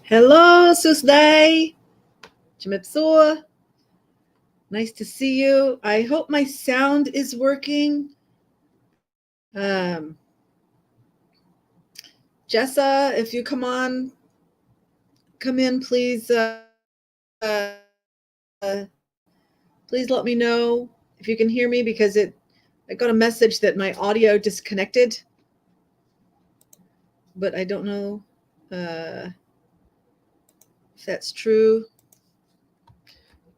Hello, Susday. Chimipsua. Nice to see you. I hope my sound is working. Um, Jessa, if you come in, please. Please let me know if you can hear me because I got a message that my audio disconnected, but I don't know if that's true.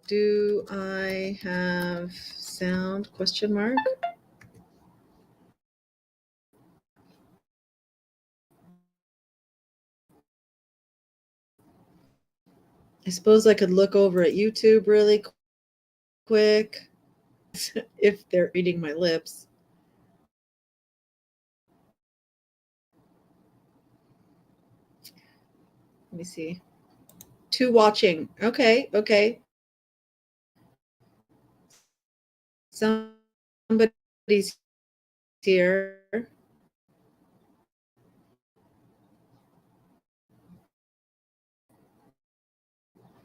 Do I have sound? Question mark. I suppose I could look over at YouTube really quick if they're reading my lips. Let me see. 2 watching. Okay. Somebody's here.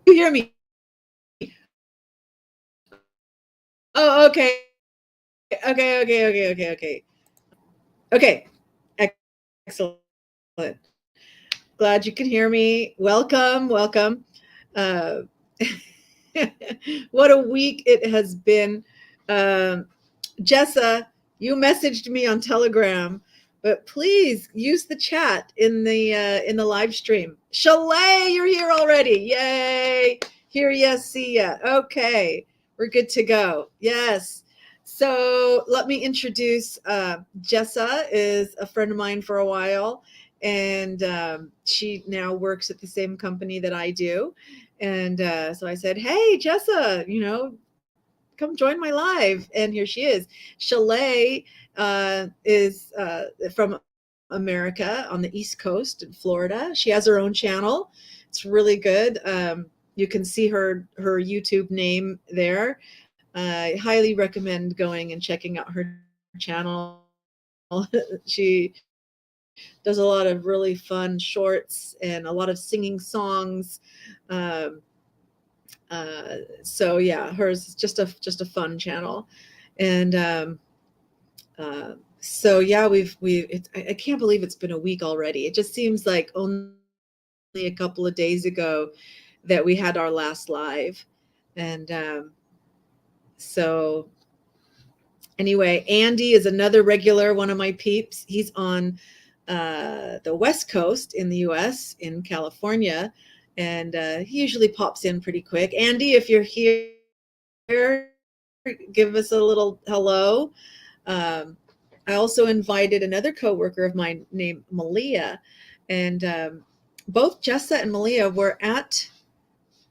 You hear me? Oh, okay. Okay. Excellent. Glad you can hear me. Welcome. Uh, what a week it has been. Jessa, you messaged me on Telegram, but please use the chat in the live stream. Chalet, you're here already. Yay! Hear ya, see ya. Okay, we're good to go. Yes. So let me introduce Jessa is a friend of mine for a while, and she now works at the same company that I do. And so I said, "Hey, Jessa, come join my live." And here she is. Chalet is from America on the East Coast in Florida. She has her own channel. It's really good. You can see her YouTube name there. I highly recommend going and checking out her channel. She does a lot of really fun shorts and a lot of singing songs. Um, so yeah, hers is just a fun channel, and so yeah, I can't believe it's been a week already. It just seems like only a couple of days ago that we had our last live, and so anyway, Andy is another regular, one of my peeps. He's on the West Coast in the U.S. in California, and he usually pops in pretty quick. Andy, if you're here, give us a little hello. I also invited another coworker of mine named Malia, and both Jessa and Malia were at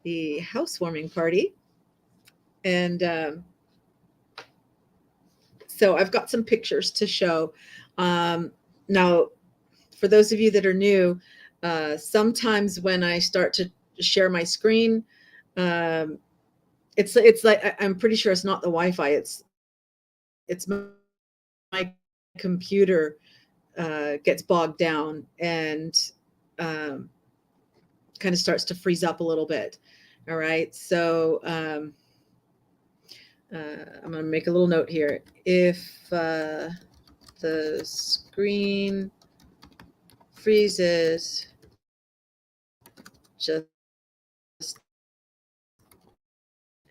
the housewarming party, and so I've got some pictures to show. Now, for those of you that are new, sometimes when I start to share my screen, it's like I'm pretty sure it's not the Wi-Fi. It's my computer gets bogged down and kind of starts to freeze up a little bit. All right, so I'm going to make a little note here. If the screen freezes, just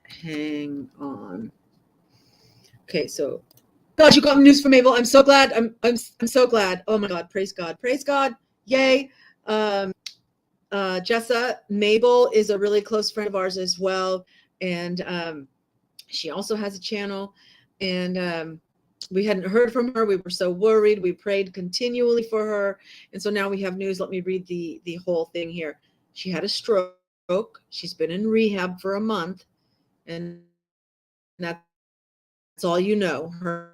hang on. Okay, so God, you got news from Mabel. I'm so glad. I'm so glad. Oh my God, praise God, yay. Jessa, Mabel is a really close friend of ours as well, and she also has a channel, and we hadn't heard from her. We were so worried. We prayed continually for her, and so now we have news. Let me read the whole thing here. She had a stroke. She's been in rehab for a month, and that's all you know. Her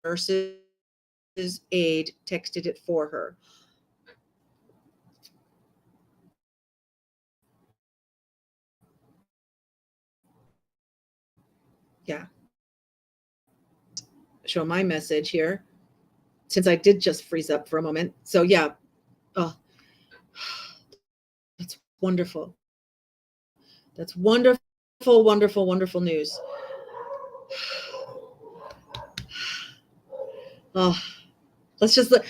nurse's aide texted it for her. Yeah. Show my message here, since I did just freeze up for a moment. So yeah. Oh, That's wonderful. That's wonderful, wonderful, wonderful news. Oh, let's just look.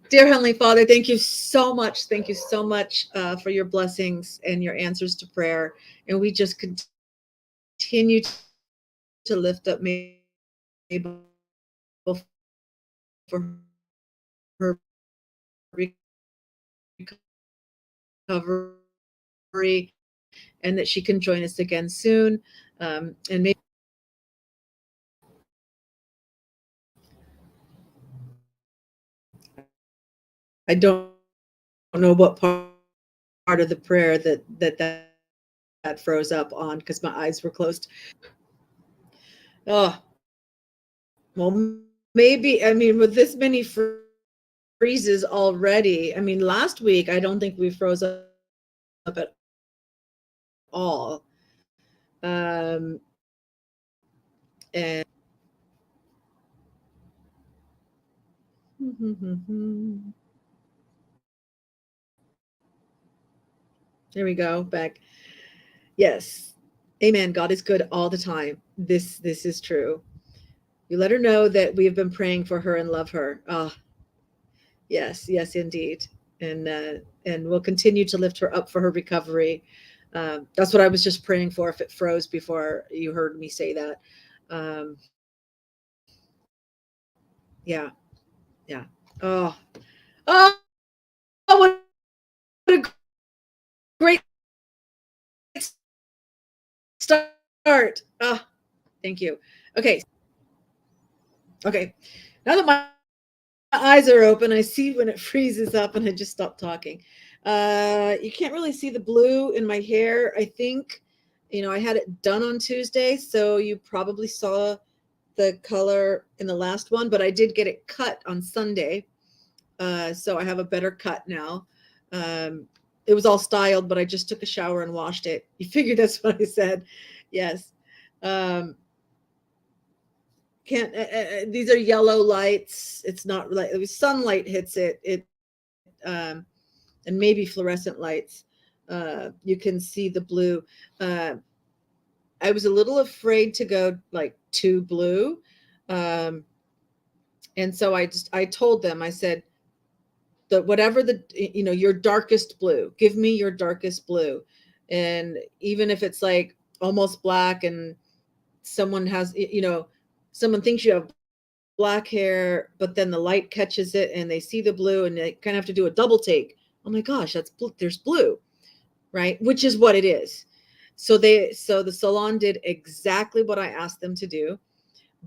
Dear Heavenly Father, thank you so much. Thank you so much for your blessings and your answers to prayer. And we just continue to lift up Mabel for her recovery, and that she can join us again soon. And maybe I don't know what part of the prayer that froze up on because my eyes were closed. Oh, well, maybe, I mean, with this many freezes already, I mean, last week, I don't think we froze up at all. Um, and there we go, back. Yes. Amen. God is good all the time. This is true. You let her know that we have been praying for her and love her. Ah, yes, yes, indeed. And we'll continue to lift her up for her recovery. That's what I was just praying for. If it froze before you heard me say that, um, yeah, yeah. Oh, oh, what a great start. Ah, thank you. Okay, okay. Now that my eyes are open, I see when it freezes up, and I just stopped talking. You can't really see the blue in my hair. I think, I had it done on Tuesday, so you probably saw the color in the last one, but I did get it cut on Sunday. So I have a better cut now. Um, it was all styled, but I just took a shower and washed it. You figured that's what I said. Yes. Um, can't, these are yellow lights. It's not like sunlight hits it, um, and maybe fluorescent lights. You can see the blue. Uh, I was a little afraid to go like too blue. Um, and so I told them, I said, that whatever your darkest blue, give me your darkest blue. And even if it's like almost black and someone has, someone thinks you have black hair, but then the light catches it and they see the blue and they kind of have to do a double take. Oh my gosh, there's blue, right? Which is what it is. So the salon did exactly what I asked them to do.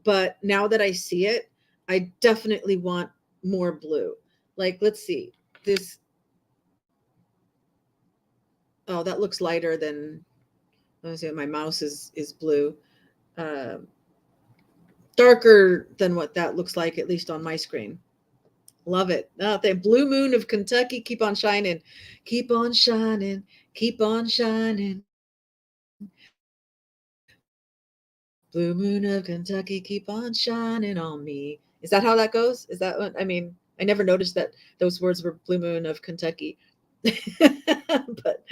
But now that I see it, I definitely want more blue. Like, let's see. This Oh, that looks lighter than, let me see, my mouse is blue. Um, Darker than what that looks like, at least on my screen. Love it. Oh, the blue moon of Kentucky, keep on shining. Keep on shining. Keep on shining. Blue moon of Kentucky, keep on shining on me. Is that how that goes? Is that what, I mean, I never noticed that those words were blue moon of Kentucky. But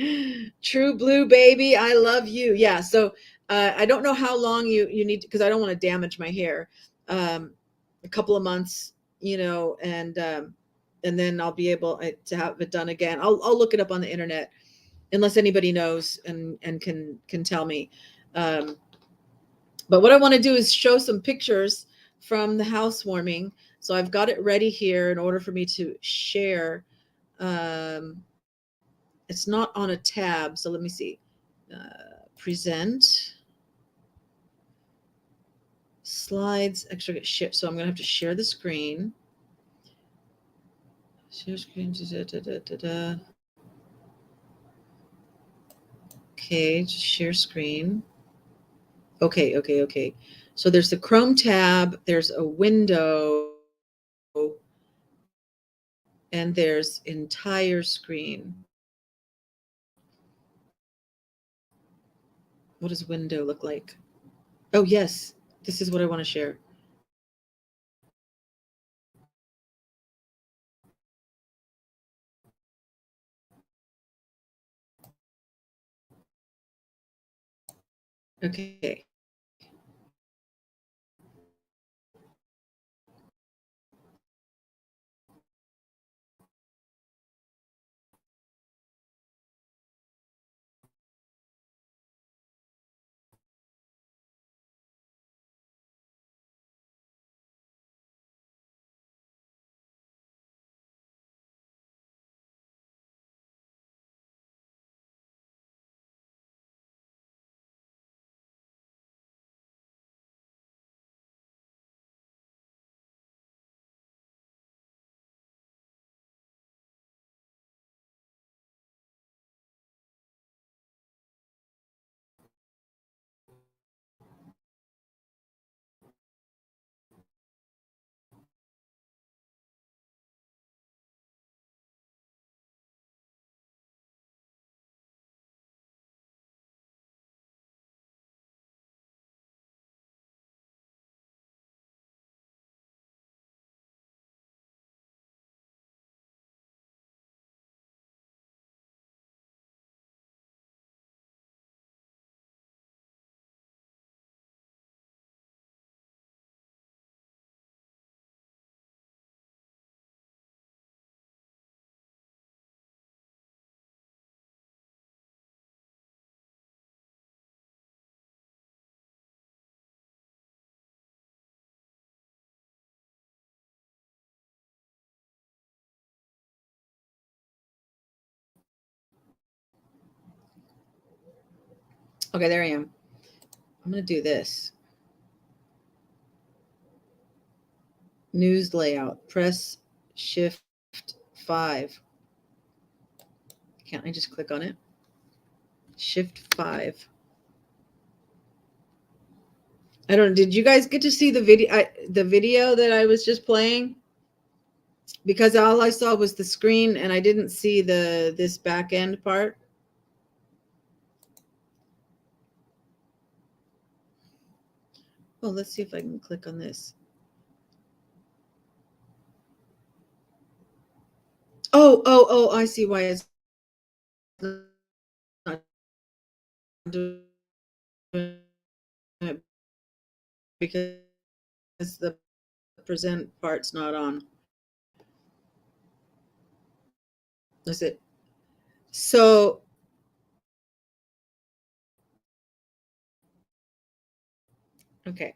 true blue baby, I love you. Yeah. So I don't know how long you need, because I don't want to damage my hair. A couple of months, and then I'll be able to have it done again. I'll look it up on the internet, unless anybody knows and can tell me. Um, but what I want to do is show some pictures from the housewarming. So I've got it ready here in order for me to share. Um, it's not on a tab, so let me see. Present slides. Actually, get share. So I'm going to have to share the screen. Share screen. Okay, just share screen. Okay, okay, okay. So there's the Chrome tab. There's a window. And there's entire screen. What does window look like? Oh, yes. This is what I want to share. Okay. Okay, there I am. I'm going to do this. News layout. Press Shift 5. Can't I just click on it? Shift 5. I don't. Did you guys get to see the video? The video that I was just playing, because all I saw was the screen and I didn't see this back end part. Well, let's see if I can click on this. Oh! I see why it's not doing it, because the present part's not on. Is it? So okay,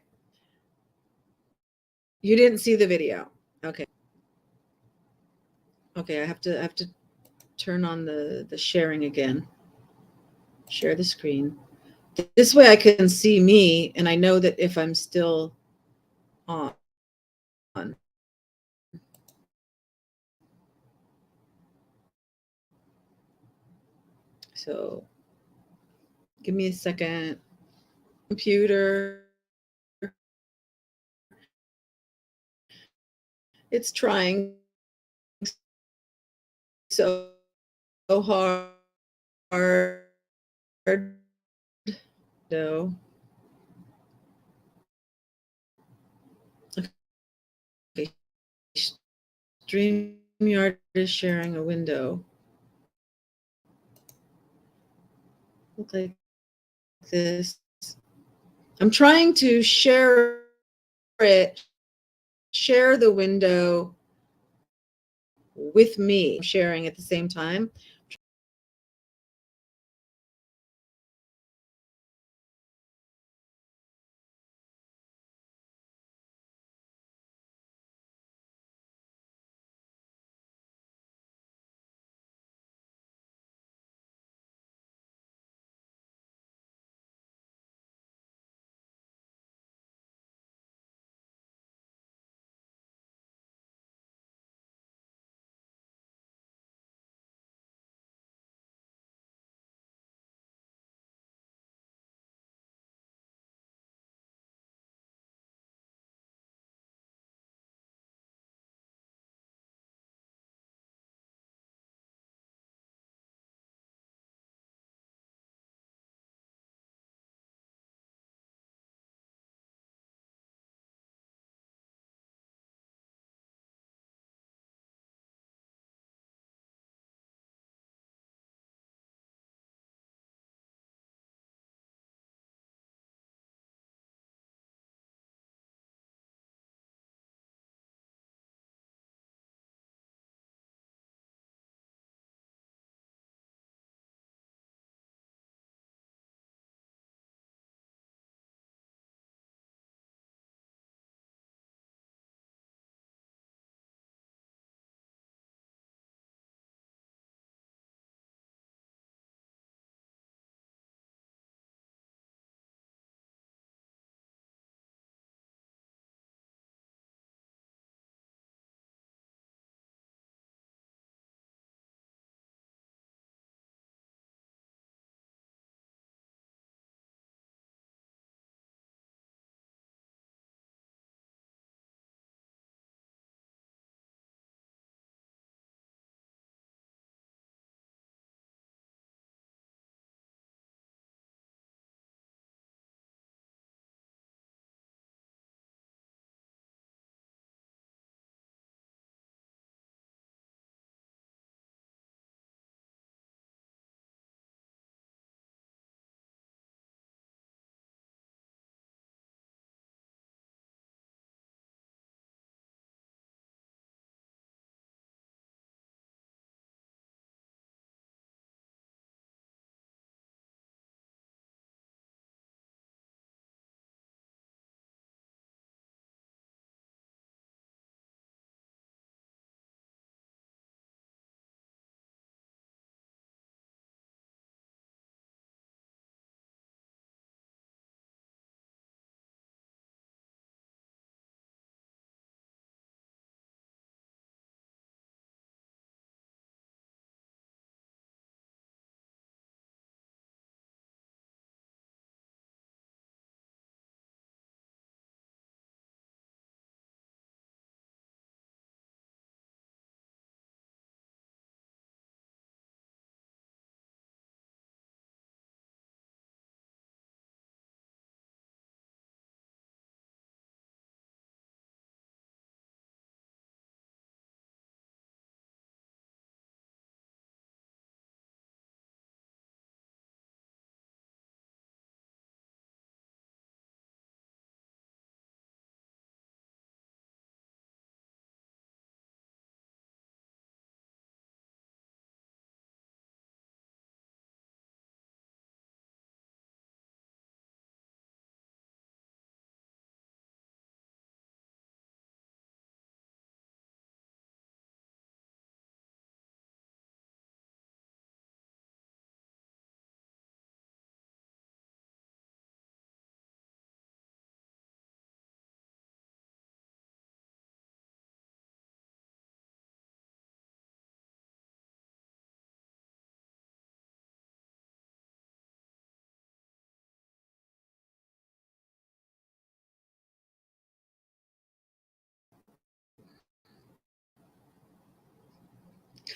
you didn't see the video. Okay. Okay, I have to turn on the sharing again. Share the screen. This way I can see me and I know that if I'm still on. So give me a second. Computer. It's trying so hard. No. Okay. StreamYard is sharing a window. Look like this. I'm trying to share the window with me, sharing at the same time.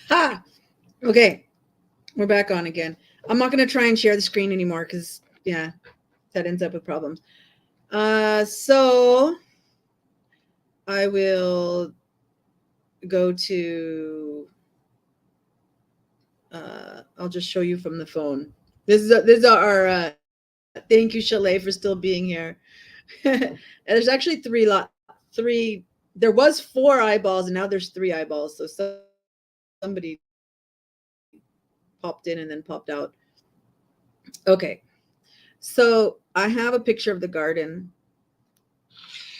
Ha! Okay, we're back on again. I'm not going to try and share the screen anymore because, yeah, that ends up with problems. So I will go to, I'll just show you from the phone. This is our, thank you, Chalet, for still being here. There's actually three, there was 4 eyeballs and now there's 3 eyeballs. So somebody popped in and then popped out. Okay. So I have a picture of the garden.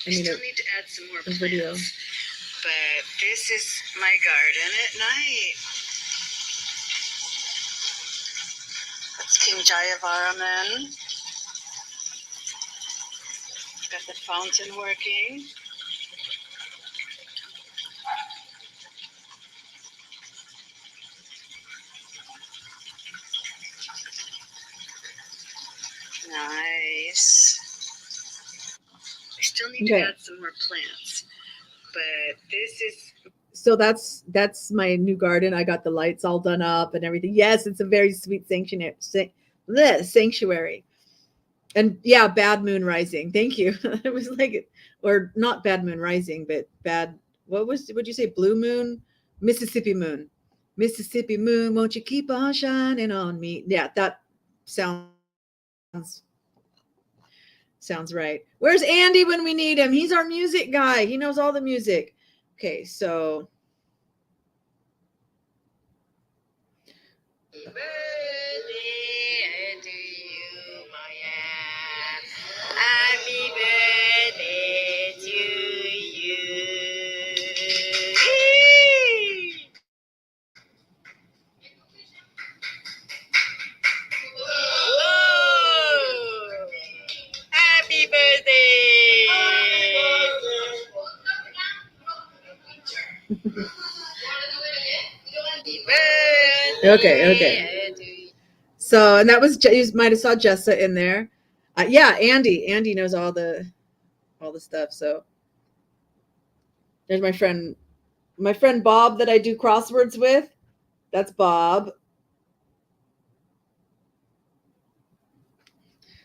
I still need to add some more plants, video. But this is my garden at night. That's King Jayavaraman. Got the fountain working. Nice. I still need to add some more plants, but this is, so that's my new garden. I got the lights all done up and everything. Yes, it's a very sweet sanctuary. And yeah, bad moon rising. Thank you. It was like, or not bad moon rising, but bad. Would you say? Blue moon, Mississippi moon, Mississippi moon. Won't you keep on shining on me? Yeah, that sounds sounds right. Where's Andy when we need him? He's our music guy. He knows all the music. Okay, so. Birthday to you, Maya. Happy birthday to you. Whoa! Happy birthday! Okay. So, and that was, you might have saw Jessa in there. Yeah, Andy knows all the stuff. So there's my friend Bob that I do crosswords with. That's Bob.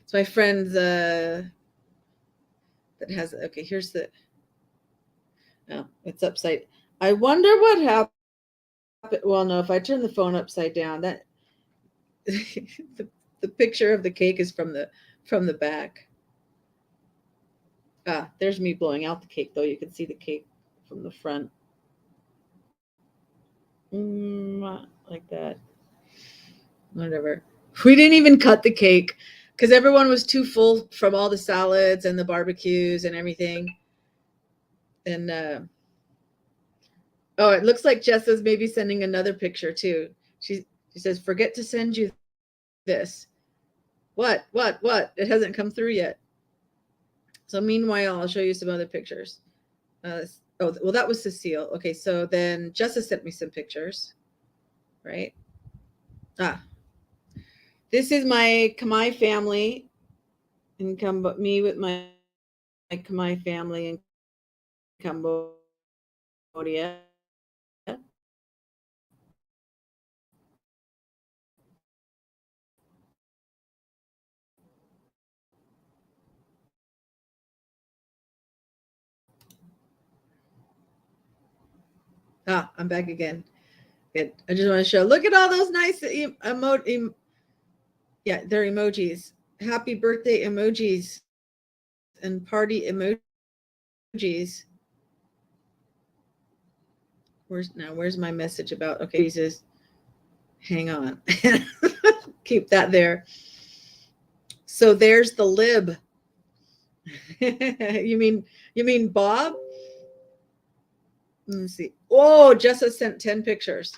It's my friend that has, okay, here's the, no, it's upside. I wonder what happened. Well, no, if I turn the phone upside down, that the picture of the cake is from the back. Ah, there's me blowing out the cake, though. You can see the cake from the front. Like that. Whatever. We didn't even cut the cake because everyone was too full from all the salads and the barbecues and everything. And oh, it looks like Jessa's maybe sending another picture too. She says, "Forget to send you this." What? It hasn't come through yet. So meanwhile, I'll show you some other pictures. Oh, well, that was Cecile. Okay, so then Jessa sent me some pictures, right? This is my Khmer family, and me with my Khmer family in Cambodia. I'm back again. Good. I just want to show. Look at all those nice yeah, they're emojis. Happy birthday emojis and party emojis. Where's my message about? Okay, Jesus. Hang on. Keep that there. So there's the lib. you mean Bob? Let me see. Oh, Jessa sent 10 pictures.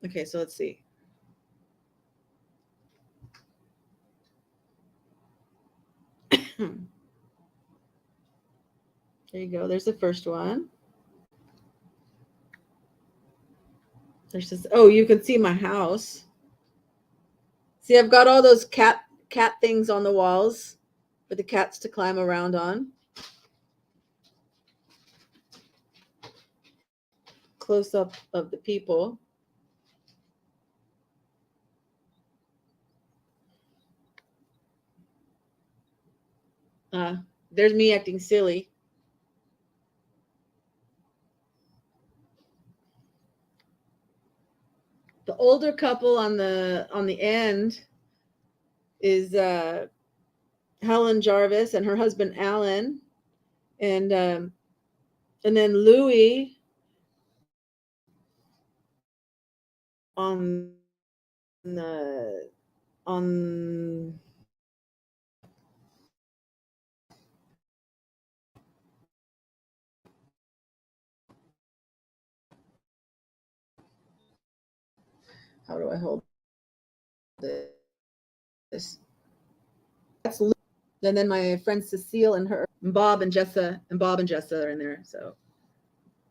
Okay, so let's see. There you go. There's the first one. There's this. Oh, you can see my house. See, I've got all those cat things on the walls for the cats to climb around on. close up of the people. Uh, there's me acting silly. The older couple on the end is Helen Jarvis and her husband Alan, and and then Louis on the on how do I hold this? That's Louis. And then my friend Cecile and her Bob and Jessa are in there. So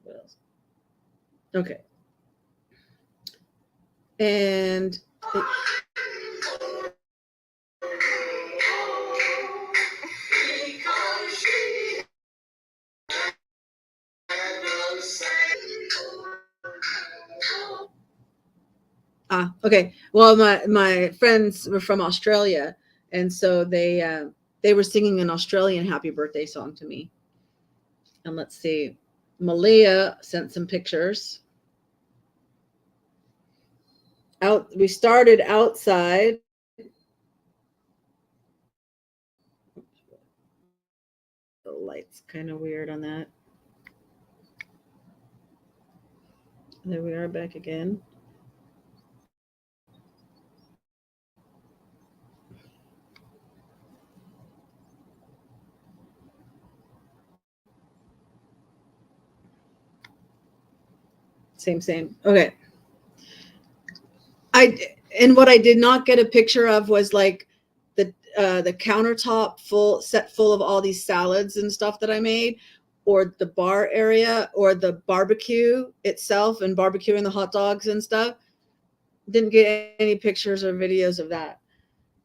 what else? Okay, and it, okay. Well, my friends were from Australia, and so they were singing an Australian happy birthday song to me. And let's see, Malia sent some pictures. Out, we started outside. The light's kind of weird on that. There we are back again. Same. Okay. And what I did not get a picture of was like the countertop full of all these salads and stuff that I made, or the bar area, or the barbecue itself and barbecuing the hot dogs and stuff. Didn't get any pictures or videos of that,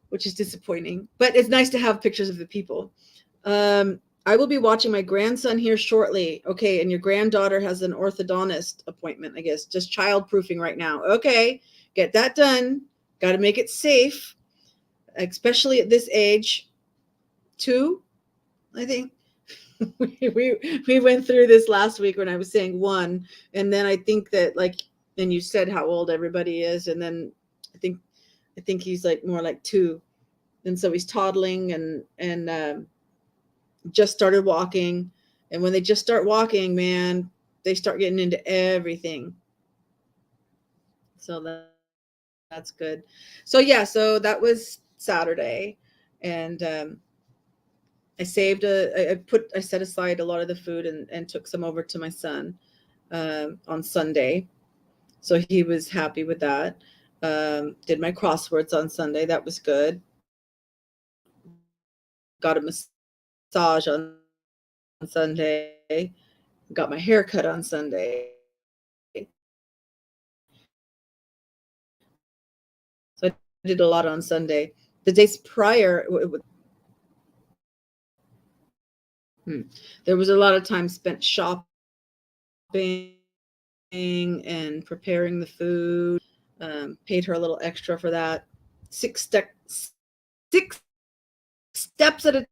which is disappointing. But it's nice to have pictures of the people. I will be watching my grandson here shortly. Okay, and your granddaughter has an orthodontist appointment, I guess. Just childproofing right now. Okay, get that done. Got to make it safe, especially at this age. 2, I think. we went through this last week when I was saying 1, and then I think that like, and you said how old everybody is, and then I think he's like more like 2, and so he's toddling and just started walking. And when they just start walking, man, they start getting into everything. So that's good. So yeah, so that was Saturday, and I set aside a lot of the food and took some over to my son on Sunday. So he was happy with that. Did my crosswords on Sunday. That was good. Got a massage on Sunday. Got my hair cut on Sunday. So I did a lot on Sunday. The days prior, there was a lot of time spent shopping and preparing the food. Paid her a little extra for that. 6 steps at a.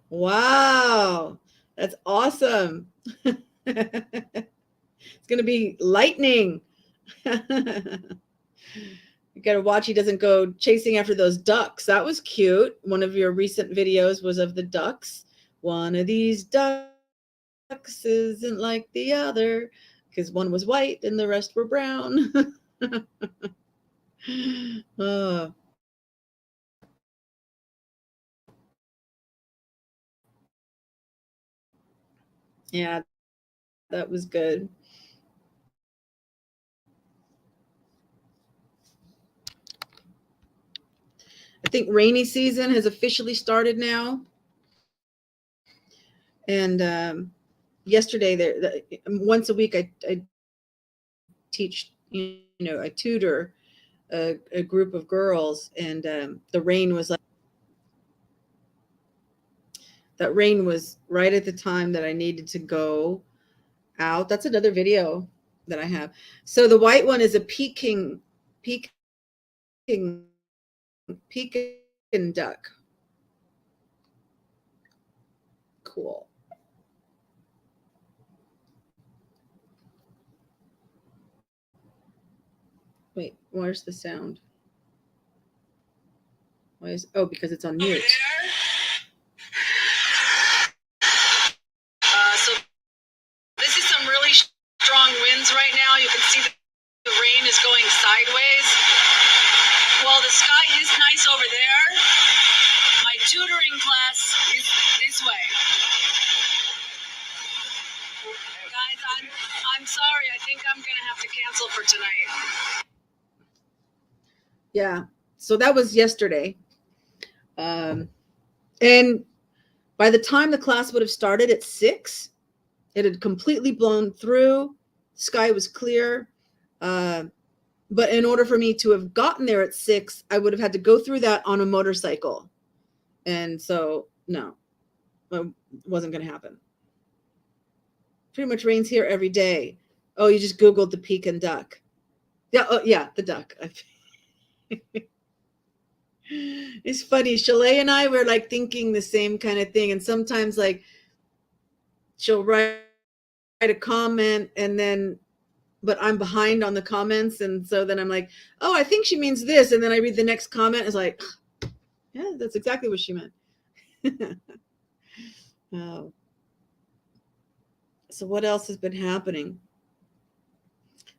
Wow, that's awesome. It's gonna be lightning. You gotta watch he doesn't go chasing after those ducks. That was cute. One of your recent videos was of the ducks. One of these ducks isn't like the other, because one was white and the rest were brown. Oh, yeah, that was good. I think rainy season has officially started now. And yesterday, once a week, I teach, I tutor a group of girls, and the rain was like, that rain was right at the time that I needed to go. out. That's another video that I have. So the white one is a Peking, Peking duck. Cool. Wait, where's the sound? Why is, oh, because it's on mute. So this is some really strong winds right now. You can see the rain is going sideways. Well, the sky is nice over there. My tutoring class is this way. Guys, I'm sorry. I think I'm gonna have to cancel for tonight. Yeah. So that was yesterday. And by the time the class would have started at 6, it had completely blown through. Sky was clear. But in order for me to have gotten there at 6, I would have had to go through that on a motorcycle. And so, no, it wasn't going to happen. Pretty much rains here every day. Oh, you just Googled the Pekin duck. Yeah, oh, yeah, the duck. It's funny. Chalet and I were like thinking the same kind of thing. And sometimes like she'll write a comment and then, but I'm behind on the comments. And so then I'm like, oh, I think she means this. And then I read the next comment. It's like, yeah, that's exactly what she meant. Oh. So what else has been happening?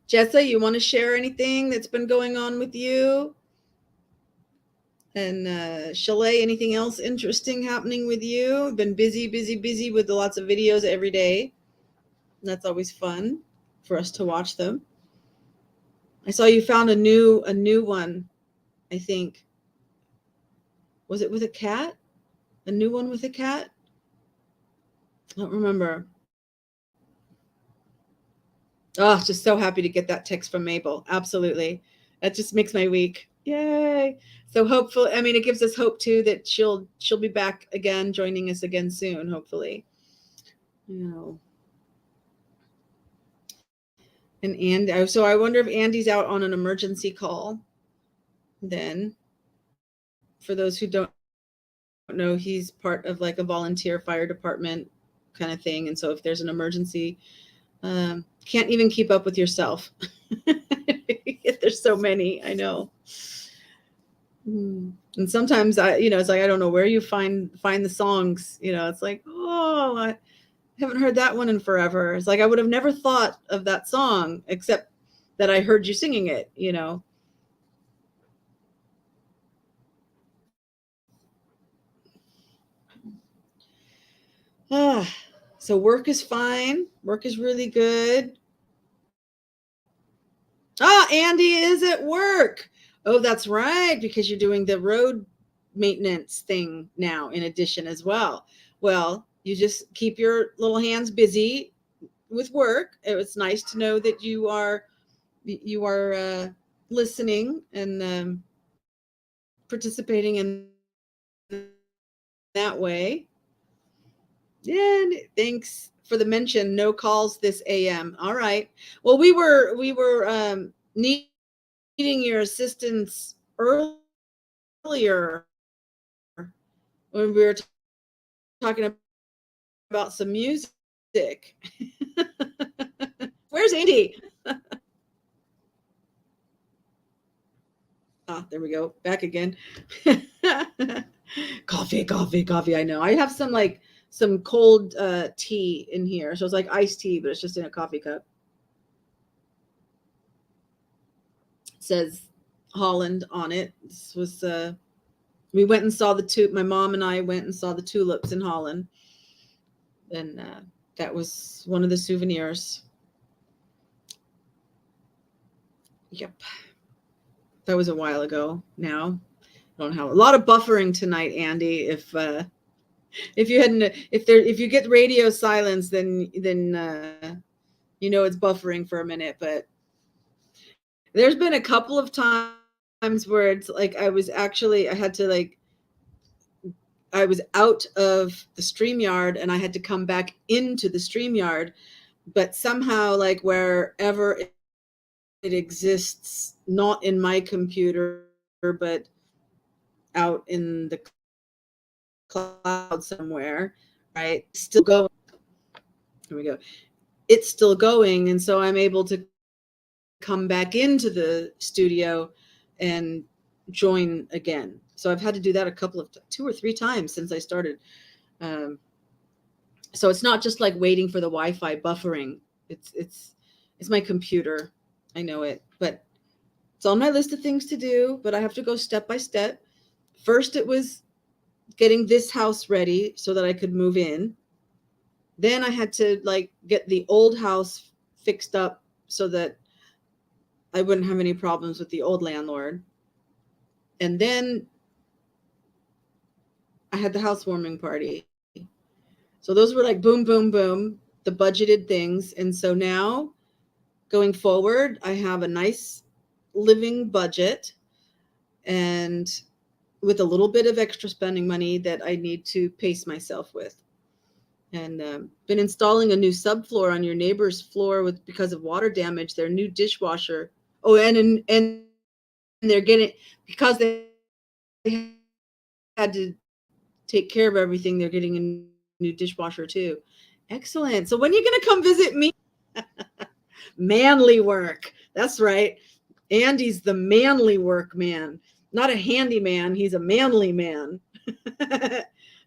Jessa, you want to share anything that's been going on with you? And Chalet, anything else interesting happening with you? Been busy with lots of videos every day. That's always fun for us to watch them. I saw you found a new one, I think. Was it with a cat? A new one with a cat? I don't remember. Oh, just so happy to get that text from Mabel. Absolutely. That just makes my week. Yay. So hopefully, I mean, it gives us hope too that she'll be back again, joining us again soon, hopefully. You know. And so I wonder if Andy's out on an emergency call. Then, for those who don't know, he's part of like a volunteer fire department kind of thing. And so if there's an emergency, can't even keep up with yourself. There's so many, I know. And sometimes it's like, I don't know where you find the songs, it's like, oh, I haven't heard that one in forever. It's like, I would have never thought of that song except that I heard you singing it, So work is fine. Work is really good. Andy is at work. Oh, that's right, because you're doing the road maintenance thing now in addition as well. Well, you just keep your little hands busy with work. It's nice to know that you are listening and participating in that way. And thanks for the mention. No calls this AM. All right. Well, we were needing your assistance earlier when we were talking about some music. Where's Andy? There we go. Back again. Coffee. I know. I have some cold tea in here. So it's like iced tea, but it's just in a coffee cup. It says Holland on it. This was we went and saw my mom and I went and saw the tulips in Holland. And that was one of the souvenirs. Yep. That was a while ago now. I don't have a lot of buffering tonight, Andy. If you get radio silence, then it's buffering for a minute. But there's been a couple of times where it's like I was out of the StreamYard and I had to come back into the StreamYard but somehow, like, wherever it exists, not in my computer, but out in the cloud somewhere, right? Still going. Here we go. It's still going. And so I'm able to come back into the studio and join again. So I've had to do that two or three times since I started. Um, so it's not just like waiting for the Wi-Fi buffering. It's my computer. I know it, but it's on my list of things to do, but I have to go step by step. First, it was getting this house ready so that I could move in. Then I had to like get the old house fixed up so that I wouldn't have any problems with the old landlord. And then I had the housewarming party. So those were like boom, boom, boom, the budgeted things. And so now going forward, I have a nice living budget and with a little bit of extra spending money that I need to pace myself with. And been installing a new subfloor on your neighbor's floor because of water damage. Their new dishwasher. Oh, and they're getting, because they had to take care of everything, they're getting a new dishwasher too. Excellent. So when are you going to come visit me? Manly work. That's right. Andy's the manly work man, not a handyman. He's a manly man.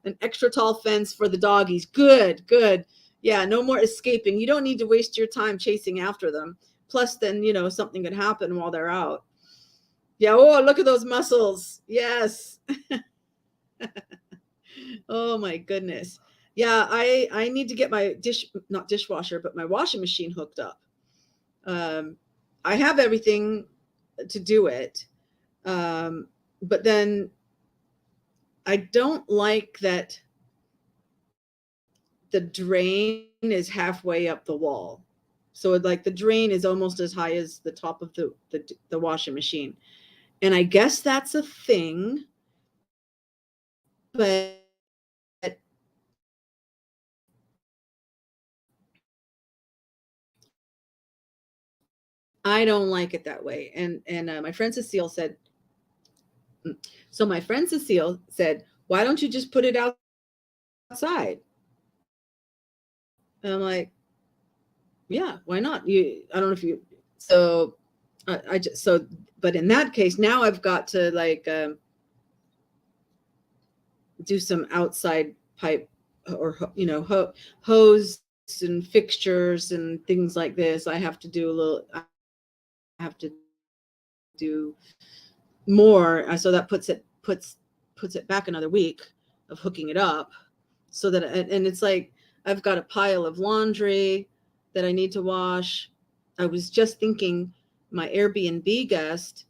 An extra tall fence for the doggies. Good, good. Yeah, no more escaping. You don't need to waste your time chasing after them. Plus, then, something could happen while they're out. Yeah, oh, look at those muscles. Yes. Oh my goodness. Yeah, I need to get my not dishwasher, but my washing machine hooked up. I have everything to do it. But then I don't like that the drain is halfway up the wall. So like the drain is almost as high as the top of the washing machine. And I guess that's a thing, but I don't like it that way. And my friend Cecile said, so my friend Cecile said, why don't you just put it outside? And I'm like, yeah, why not? I don't know if you, so I just, so, but in that case, now I've got to like do some outside pipe or, hose and fixtures and things like this. I have to do more. So that puts it back another week of hooking it up so that, and it's like, I've got a pile of laundry that I need to wash. I was just thinking my Airbnb guest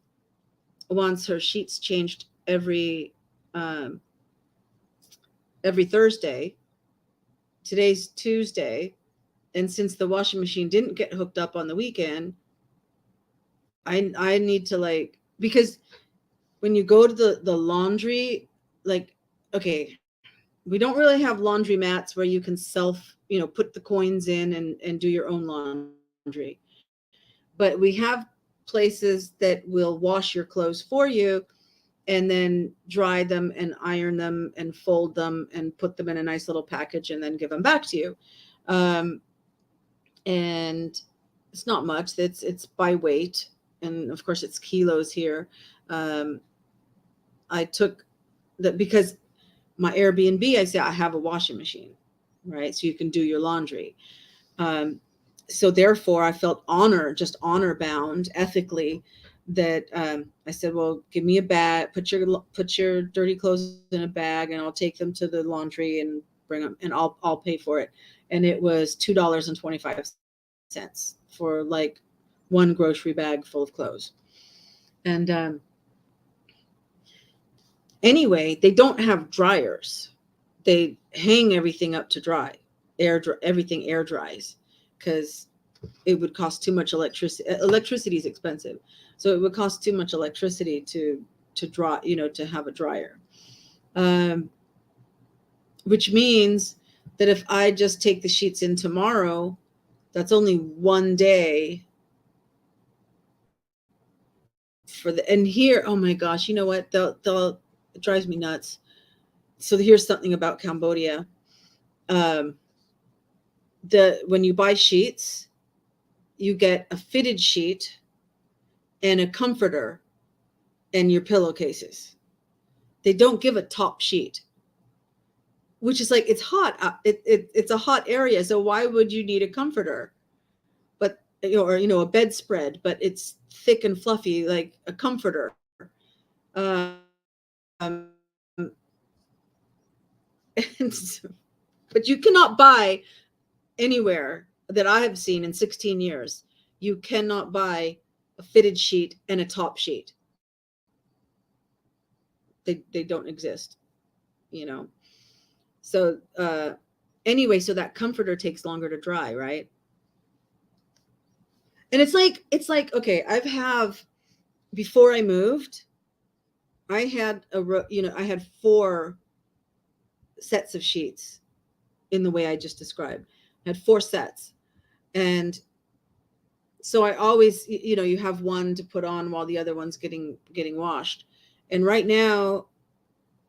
wants her sheets changed every Thursday. Today's Tuesday. And since the washing machine didn't get hooked up on the weekend, I need to like, because when you go to the laundry, like, okay, we don't really have laundry mats where you can put the coins in and do your own laundry. But we have places that will wash your clothes for you and then dry them and iron them and fold them and put them in a nice little package and then give them back to you. And it's not much. It's by weight. And of course it's kilos here. I took that because my Airbnb, I say I have a washing machine, right? So you can do your laundry. So therefore I felt honor bound ethically that I said, well, give me a bag, put your dirty clothes in a bag and I'll take them to the laundry and bring them and I'll pay for it. And it was $2.25 for like one grocery bag full of clothes. And anyway, they don't have dryers. They hang everything up to dry. Everything air dries because it would cost too much electricity. Electricity is expensive, so it would cost too much electricity to dry, to have a dryer. Which means that if I just take the sheets in tomorrow, That's only one day for the, and here, oh my gosh, you know what? It drives me nuts. So here's something about Cambodia. Um, when you buy sheets, you get a fitted sheet and a comforter and your pillowcases. They don't give a top sheet, which is like, it's hot. It's a hot area. So why would you need a comforter? But, or, a bedspread, but it's thick and fluffy, like a comforter. Um, but you cannot buy anywhere that I have seen in 16 years, you cannot buy a fitted sheet and a top sheet. They don't exist, you know. So anyway, so that comforter takes longer to dry, right? And it's like okay, before I moved, I had I had 4 sets of sheets in the way I just described. I had 4 sets. And so I always, you have one to put on while the other one's getting washed. And right now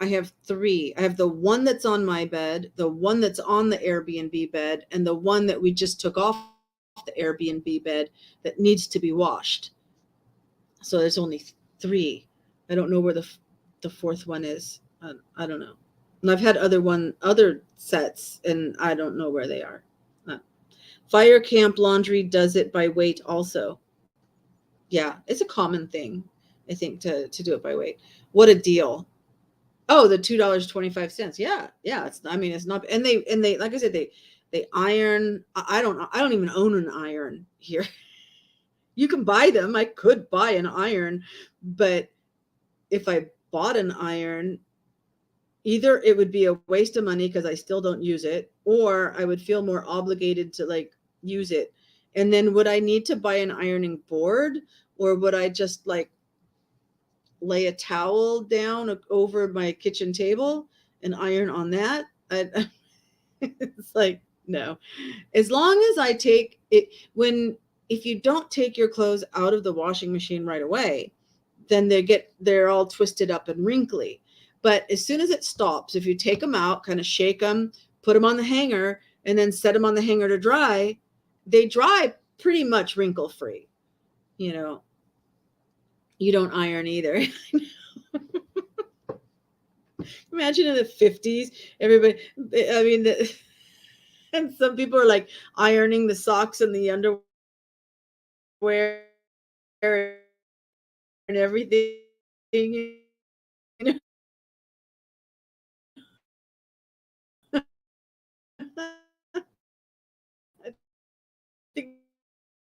I have 3. I have the one that's on my bed, the one that's on the Airbnb bed, and the one that we just took off the Airbnb bed that needs to be washed. So there's only 3. I don't know where the 4th one is. I don't know. And I've had other sets, and I don't know where they are. Fire Camp Laundry does it by weight also. Yeah, it's a common thing, I think, to do it by weight. What a deal. Oh, the $2.25. Yeah. It's not, and they, like I said, they iron. I don't even own an iron here. You can buy them. I could buy an iron, but if I bought an iron, either it would be a waste of money because I still don't use it, or I would feel more obligated to like use it. And then would I need to buy an ironing board, or would I just like lay a towel down over my kitchen table and iron on that? It's like, no. As long as I take it, if you don't take your clothes out of the washing machine right away, then they're all twisted up and wrinkly. But as soon as it stops, if you take them out, kind of shake them, put them on the hanger, and then set them on the hanger to dry, they dry pretty much wrinkle free. You don't iron either. Imagine in the 50s, everybody, I mean, and some people are like ironing the socks and the underwear and everything. You know? I think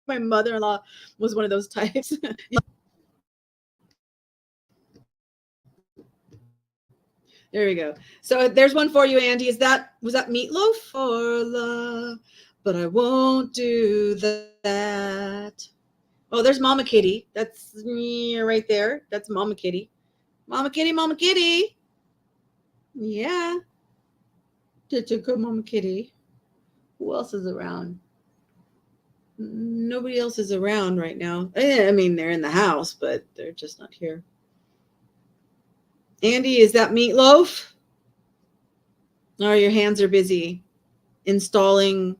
my mother-in-law was one of those types. There we go. So there's one for you, Andy. Was that meatloaf for love? But I won't do that. Oh, there's Mama Kitty. That's me right there. That's Mama Kitty. Mama Kitty, Mama Kitty. Yeah. Such a good Mama Kitty. Who else is around? Nobody else is around right now. I mean, they're in the house, but they're just not here. Andy, is that meatloaf? Or your hands are busy installing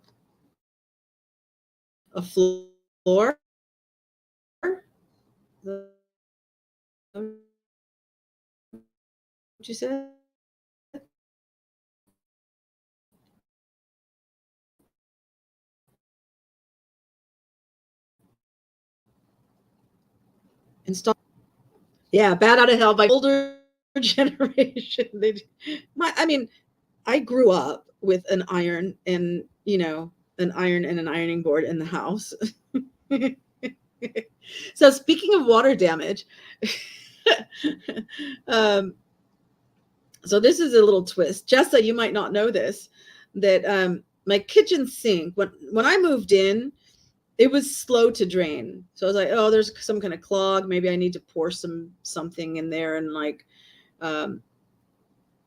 a floor? What you said? Install. Yeah, Bad Out of Hell by older generation. I mean, I grew up with an iron and an iron and an ironing board in the house. So speaking of water damage, um, so this is a little twist. Jessa, you might not know this, that my kitchen sink, when I moved in, it was slow to drain. So I was like, oh, there's some kind of clog. Maybe I need to pour something in there and like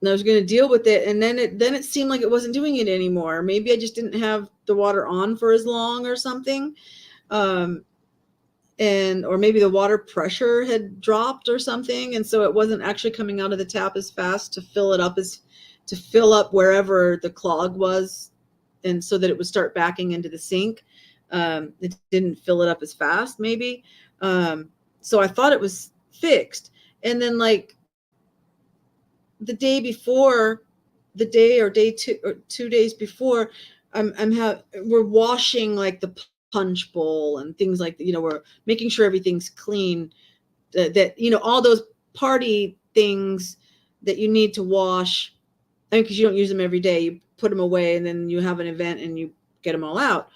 And I was going to deal with it, and then it seemed like it wasn't doing it anymore. Maybe I just didn't have the water on for as long or something. Um, and or maybe the water pressure had dropped or something, and so it wasn't actually coming out of the tap as fast to fill up wherever the clog was, and so that it would start backing into the sink. It didn't fill it up as fast, maybe. So I thought it was fixed, and then like the day before, the day or day two or 2 days before, we're washing like the punch bowl and things like that. We're making sure everything's clean. That all those party things that you need to wash. I mean, because you don't use them every day. You put them away, and then you have an event and you get them all out.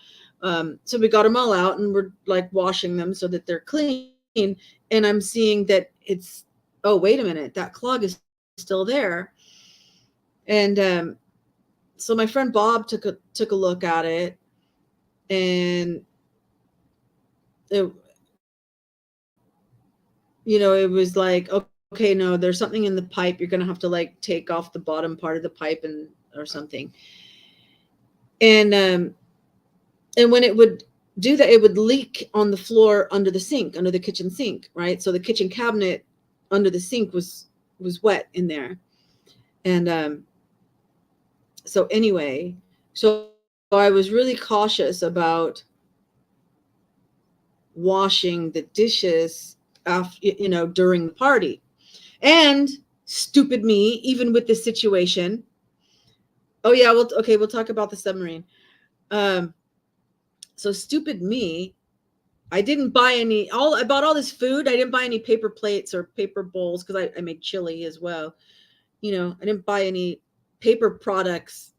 So we got them all out, and we're like washing them so that they're clean. And I'm seeing that oh, wait a minute, that clog is still there. And so my friend Bob took a look at it, and it, it was like, okay, no, there's something in the pipe. You're going to have to like take off the bottom part of the pipe or something. And when it would do that, it would leak on the floor under the sink, under the kitchen sink, right? So the kitchen cabinet under the sink was wet in there. And so anyway, so I was really cautious about washing the dishes after, during the party. And stupid me, even with this situation. Oh yeah, we'll talk about the submarine. So stupid me, I didn't buy I bought all this food. I didn't buy any paper plates or paper bowls because I make chili as well. I didn't buy any paper products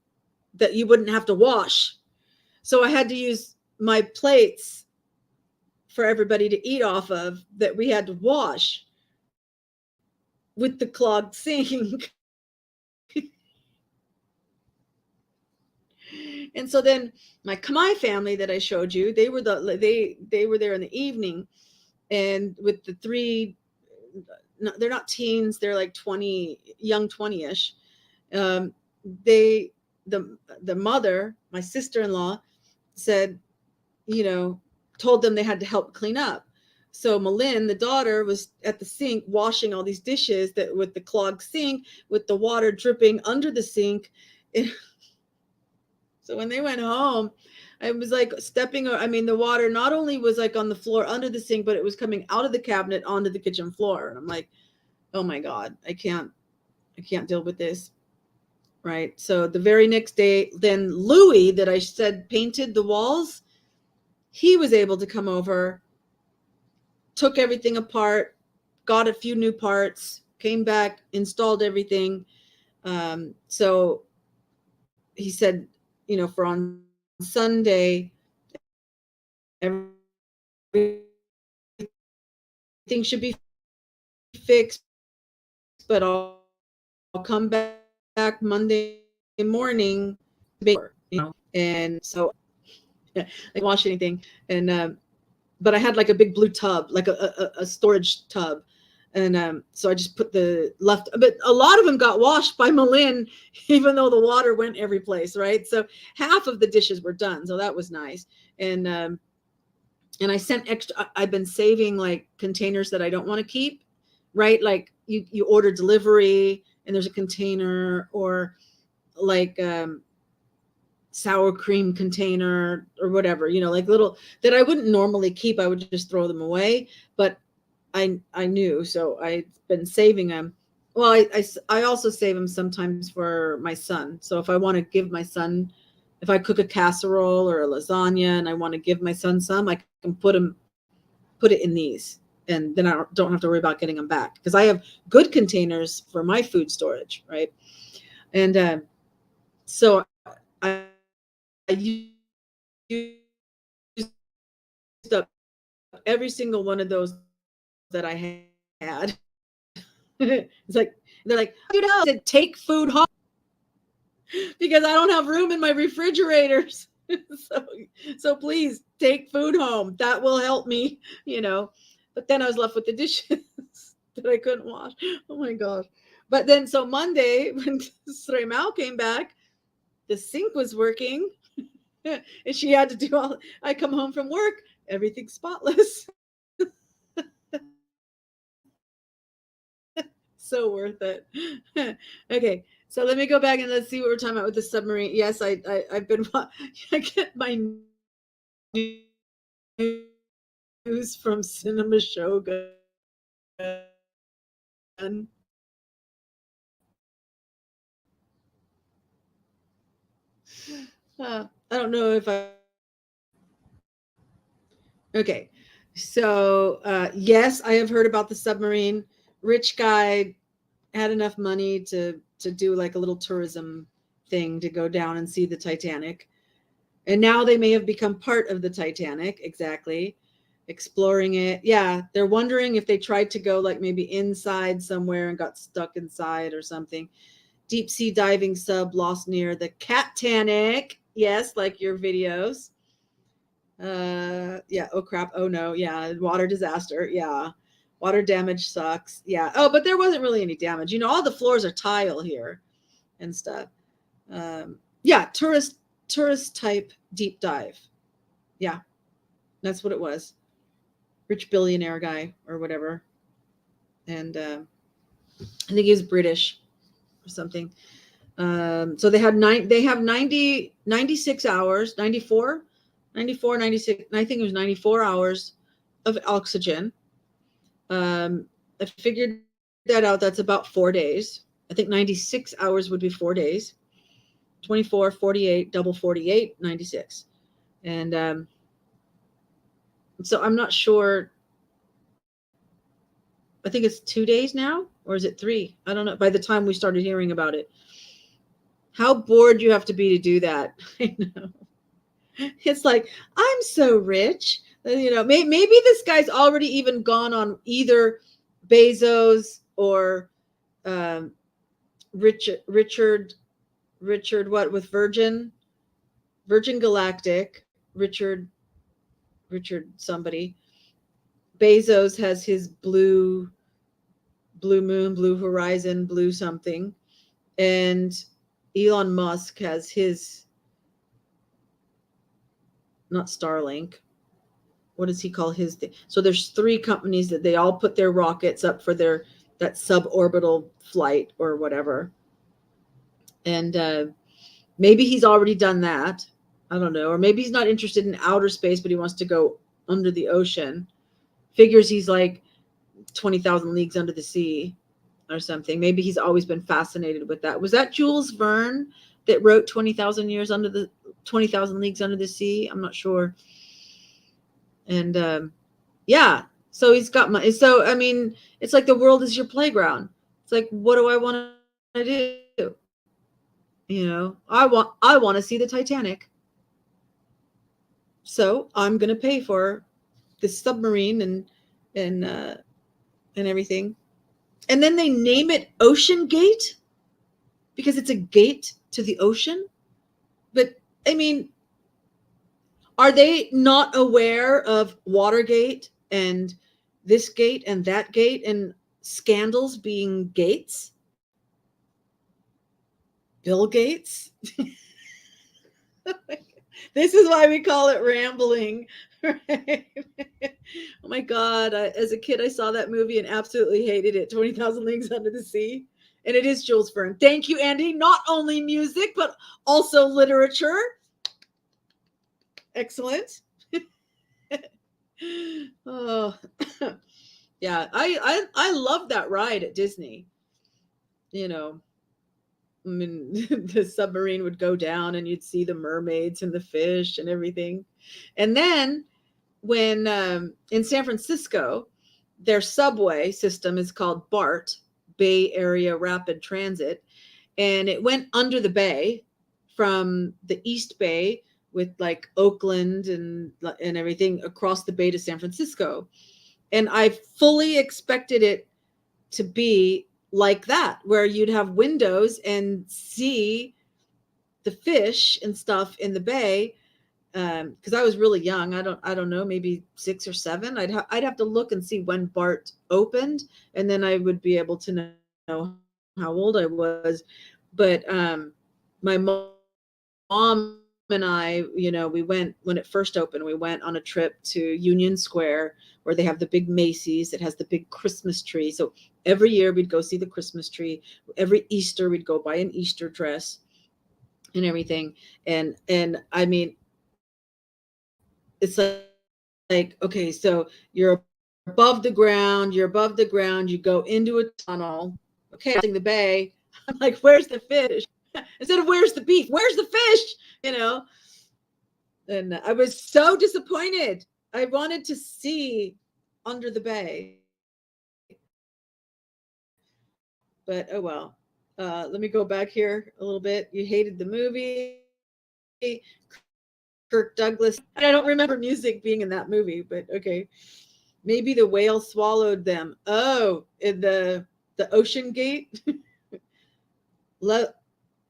that you wouldn't have to wash. So I had to use my plates for everybody to eat off of that we had to wash with the clogged sink. And so then my Khmer family that I showed you, they were there in the evening, and with the three, they're not teens, they're like 20, young 20ish. The mother, my sister-in-law, said, told them they had to help clean up. So Malin, the daughter, was at the sink washing all these dishes with the clogged sink, with the water dripping under the sink. So when they went home, I was like the water not only was like on the floor under the sink, but it was coming out of the cabinet onto the kitchen floor. And I'm like, oh my God, I can't deal with this. Right. So the very next day, then Louis, that I said painted the walls, he was able to come over, took everything apart, got a few new parts, came back, installed everything. So he said, for on Sunday, everything should be fixed, but I'll come back Monday morning, and so I didn't wash anything. And but I had like a big blue tub, like a storage tub. And so I just put but a lot of them got washed by Malin, even though the water went every place, right? So half of the dishes were done. So that was nice. And I sent extra, I've been saving like containers that I don't want to keep, right? Like you order delivery and there's a container, or like sour cream container or whatever, like little that I wouldn't normally keep. I would just throw them away, but I knew, so I've been saving them. Well, I also save them sometimes for my son. So if I want to give my son, if I cook a casserole or a lasagna and I want to give my son some, I can put it in these, and then I don't have to worry about getting them back, because I have good containers for my food storage, right? And so I used up every single one of those that I had. It's like, they're like, I said, take food home because I don't have room in my refrigerators. so please take food home. That will help me. But then I was left with the dishes that I couldn't wash. Oh my gosh. But then, so Monday, when Sremao came back, the sink was working, and she had to do all. I come home from work, everything's spotless. So worth it. Okay, so let me go back and let's see what we're talking about with the submarine. Yes, I've been. I get my news from Cinema Shogun. I don't know if I. Okay, so yes, I have heard about the submarine. Rich guy had enough money to do like a little tourism thing to go down and see the Titanic. And now they may have become part of the Titanic, exactly, exploring it. Yeah, they're wondering if they tried to go like maybe inside somewhere and got stuck inside or something. Deep sea diving sub lost near the Catanic. Yes, like your videos. Yeah, oh crap, oh no, yeah, water disaster, yeah. Water damage sucks. Yeah. Oh, but there wasn't really any damage. All the floors are tile here and stuff. Yeah, tourist type deep dive. Yeah, that's what it was. Rich billionaire guy or whatever. And I think he was British or something. So they have 96 hours, 94, 94, 96. I think it was 94 hours of oxygen. I figured that out. That's about 4 days. I think 96 hours would be 4 days. 24, 48, double 48, 96. And so I'm not sure. I think it's 2 days now, or is it three? I don't know. By the time we started hearing about it, how bored you have to be to do that. I know. It's like, I'm so rich. Maybe this guy's already even gone on either Bezos or um, Richard, what with Virgin Galactic, Richard somebody. Bezos has his blue moon, blue horizon, blue something, and Elon Musk has his, not Starlink. What does he call his thing? So there's three companies that they all put their rockets up for that suborbital flight or whatever. And maybe he's already done that. I don't know. Or maybe he's not interested in outer space, but he wants to go under the ocean. Figures he's like 20,000 leagues under the sea or something. Maybe he's always been fascinated with that. Was that Jules Verne that wrote 20,000 leagues under the sea? I'm not sure. And yeah, so he's got money. So I mean, it's like the world is your playground. It's like, what do I want to do? I want to see the Titanic. So I'm going to pay for this submarine and everything. And then they name it Ocean Gate because it's a gate to the ocean. But I mean, are they not aware of Watergate and this gate and that gate and scandals being gates? Bill Gates? This is why we call it rambling. Right? Oh my God. As a kid, I saw that movie and absolutely hated it. 20,000 Leagues Under the Sea. And it is Jules Verne. Thank you, Andy. Not only music, but also literature. Excellent. Oh, yeah. I love that ride at Disney. I mean, the submarine would go down and you'd see the mermaids and the fish and everything. And then when in San Francisco, their subway system is called BART, Bay Area Rapid Transit, and it went under the bay from the East Bay with like Oakland and everything across the bay to San Francisco. And I fully expected it to be like that, where you'd have windows and see the fish and stuff in the bay. Because I was really young. I don't know, maybe 6 or 7. I'd have to look and see when BART opened, and then I would be able to know how old I was, but my mom and I, we went when it first opened. We went on a trip to Union Square, where they have the big Macy's that has the big Christmas tree. So every year we'd go see the Christmas tree. Every Easter we'd go buy an Easter dress and everything. And I mean, it's like, okay, so you're above the ground, you go into a tunnel. Okay, I'm the bay. I'm like, where's the fish? Instead of where's the beef, where's the fish? You know, and I was so disappointed. I wanted to see under the bay, but oh well. Let me go back here a little bit. You hated the movie. Kirk Douglas. I don't remember music being in that movie, but okay. Maybe the whale swallowed them. Oh, in the ocean gate. Le-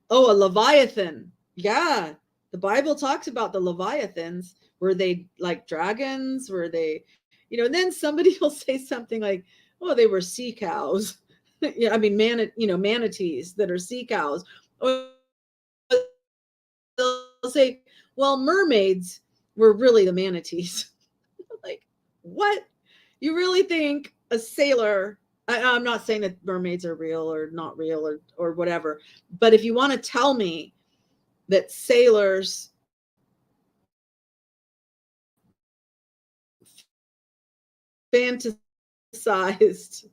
oh, a leviathan. Yeah, the Bible talks about the leviathans. Were they like dragons? Were they, and then somebody will say something like, "Oh, they were sea cows." Yeah, I mean, manatees that are sea cows. Or they'll say, "Well, mermaids were really the manatees." Like, what? You really think a sailor? I'm not saying that mermaids are real or not real or whatever, but if you want to tell me that sailors fantasized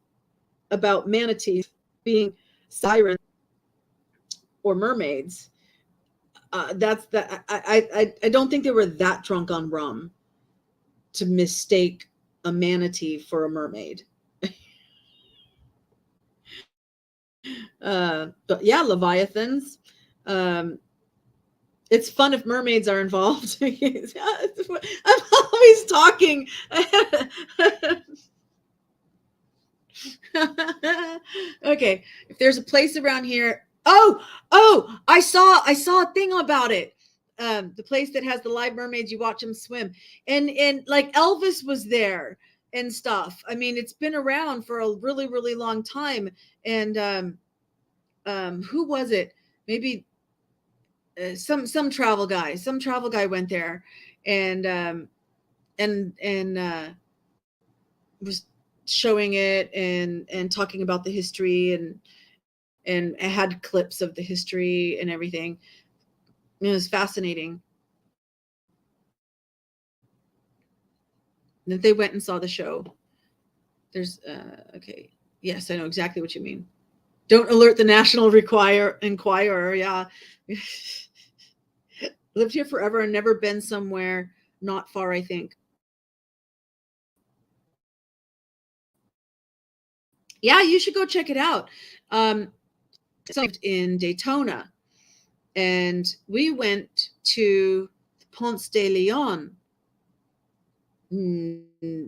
about manatees being sirens or mermaids, that's that. I don't think they were that drunk on rum to mistake a manatee for a mermaid. But yeah, leviathans. Um, it's fun if mermaids are involved. I'm always talking. Okay, if there's a place around here. Oh, I saw a thing about it. The place that has the live mermaids, you watch them swim, and like Elvis was there and stuff. I mean, it's been around for a really really long time. And who was it? Maybe some travel guy went there, and was showing it and talking about the history, and it had clips of the history and everything. It was fascinating. And they went and saw the show. There's okay. Yes, I know exactly what you mean. Don't alert the National Enquirer. Yeah. Lived here forever and never been somewhere not far, I think. Yeah, you should go check it out. Lived in Daytona, and we went to Ponce de Leon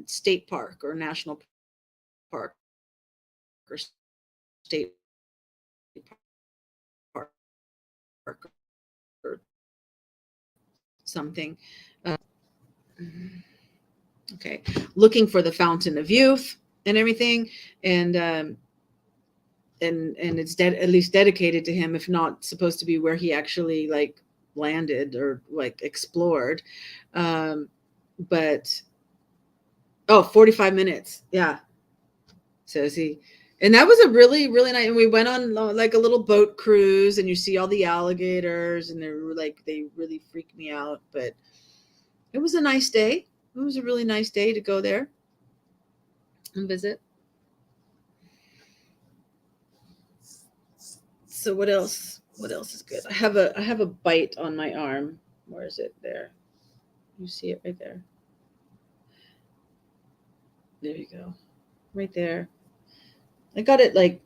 State Park or National Park or State Park or something. Uh, okay, looking for the Fountain of Youth and everything, and it's at least dedicated to him, if not supposed to be where he actually like landed or like explored. But 45 minutes. Yeah. So see, and that was a really, really nice. And we went on like a little boat cruise, and you see all the alligators, and they really freaked me out. But it was a nice day. It was a really nice day to go there and visit. So what else? What else is good? I have a bite on my arm. Where is it? There. You see it right there. There you go. Right there. I got it like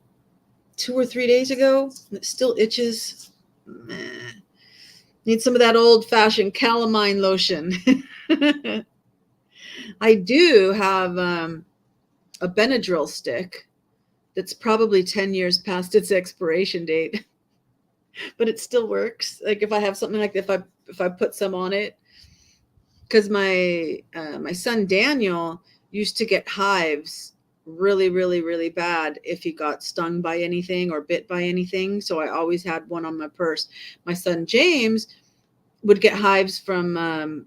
2 or 3 days ago. It still itches. Meh. Need some of that old fashioned calamine lotion. I do have a Benadryl stick that's probably 10 years past its expiration date, but it still works. Like if I have something like that, if I put some on it, because my son Daniel used to get hives really, really, really bad if he got stung by anything or bit by anything. So I always had one on my purse. My son James would get hives from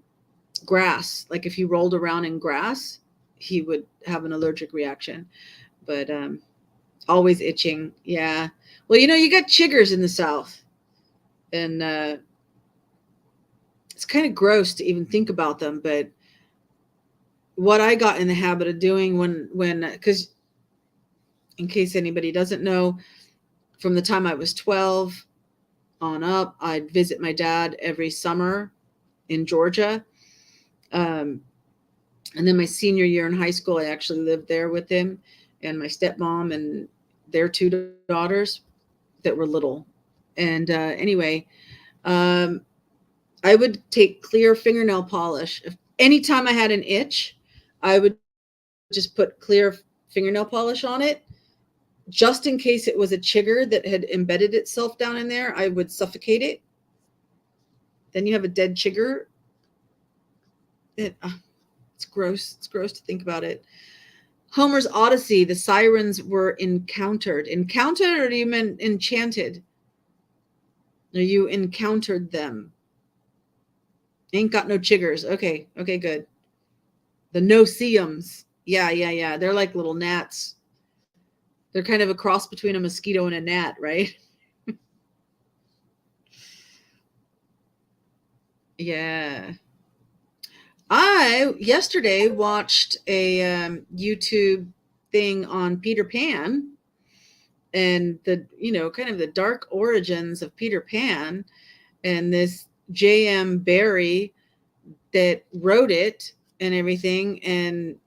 grass. Like if he rolled around in grass, he would have an allergic reaction. But always itching. Yeah. Well, you got chiggers in the South, and it's kind of gross to even think about them. But what I got in the habit of doing because in case anybody doesn't know, from the time I was 12 on up, I'd visit my dad every summer in Georgia. And then my senior year in high school, I actually lived there with him and my stepmom and their two daughters that were little. And anyway, um, I would take clear fingernail polish. Anytime I had an itch, I would just put clear fingernail polish on it. Just in case it was a chigger that had embedded itself down in there, I would suffocate it. Then you have a dead chigger. It's gross. It's gross to think about it. Homer's Odyssey, the sirens were encountered. Encountered, or do you mean enchanted? Or you encountered them? Ain't got no chiggers. Okay, good. The no-see-ums. Yeah. They're like little gnats. They're kind of a cross between a mosquito and a gnat, right? Yeah. I yesterday watched a YouTube thing on Peter Pan and the kind of the dark origins of Peter Pan, and this J.M. Barrie that wrote it and everything, and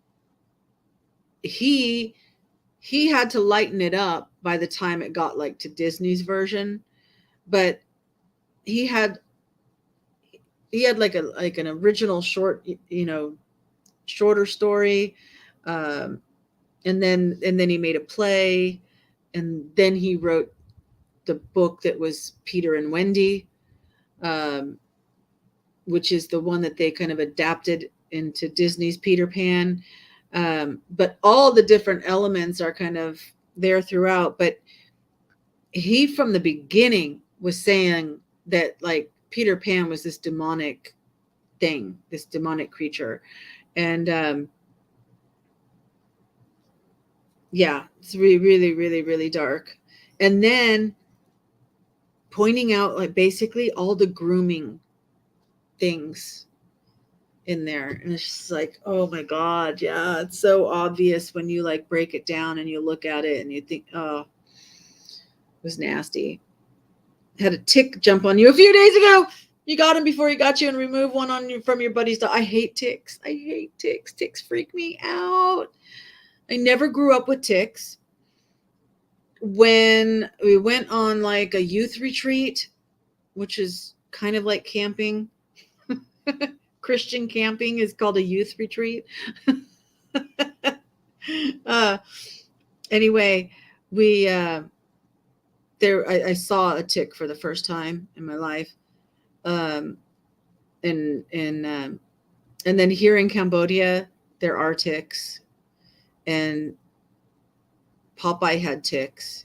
he had to lighten it up by the time it got like to Disney's version, but he had like an original shorter story, and then he made a play, and then he wrote the book that was Peter and Wendy, which is the one that they kind of adapted into Disney's Peter Pan. But all the different elements are kind of there throughout. But he, from the beginning, was saying that like Peter Pan was this demonic thing, this demonic creature. And yeah, it's really, really, really, really dark. And then pointing out like basically all the grooming things in there, and it's just like, oh my god, yeah, it's so obvious when you like break it down and you look at it and you think, oh, it was nasty. Had a tick jump on you a few days ago. You got him before he got you, and remove one on you from your buddy's dog. I hate ticks. Ticks freak me out. I never grew up with ticks. When we went on like a youth retreat, which is kind of like camping, Christian camping is called a youth retreat. Anyway, we I saw a tick for the first time in my life, and then here in Cambodia there are ticks, and Popeye had ticks,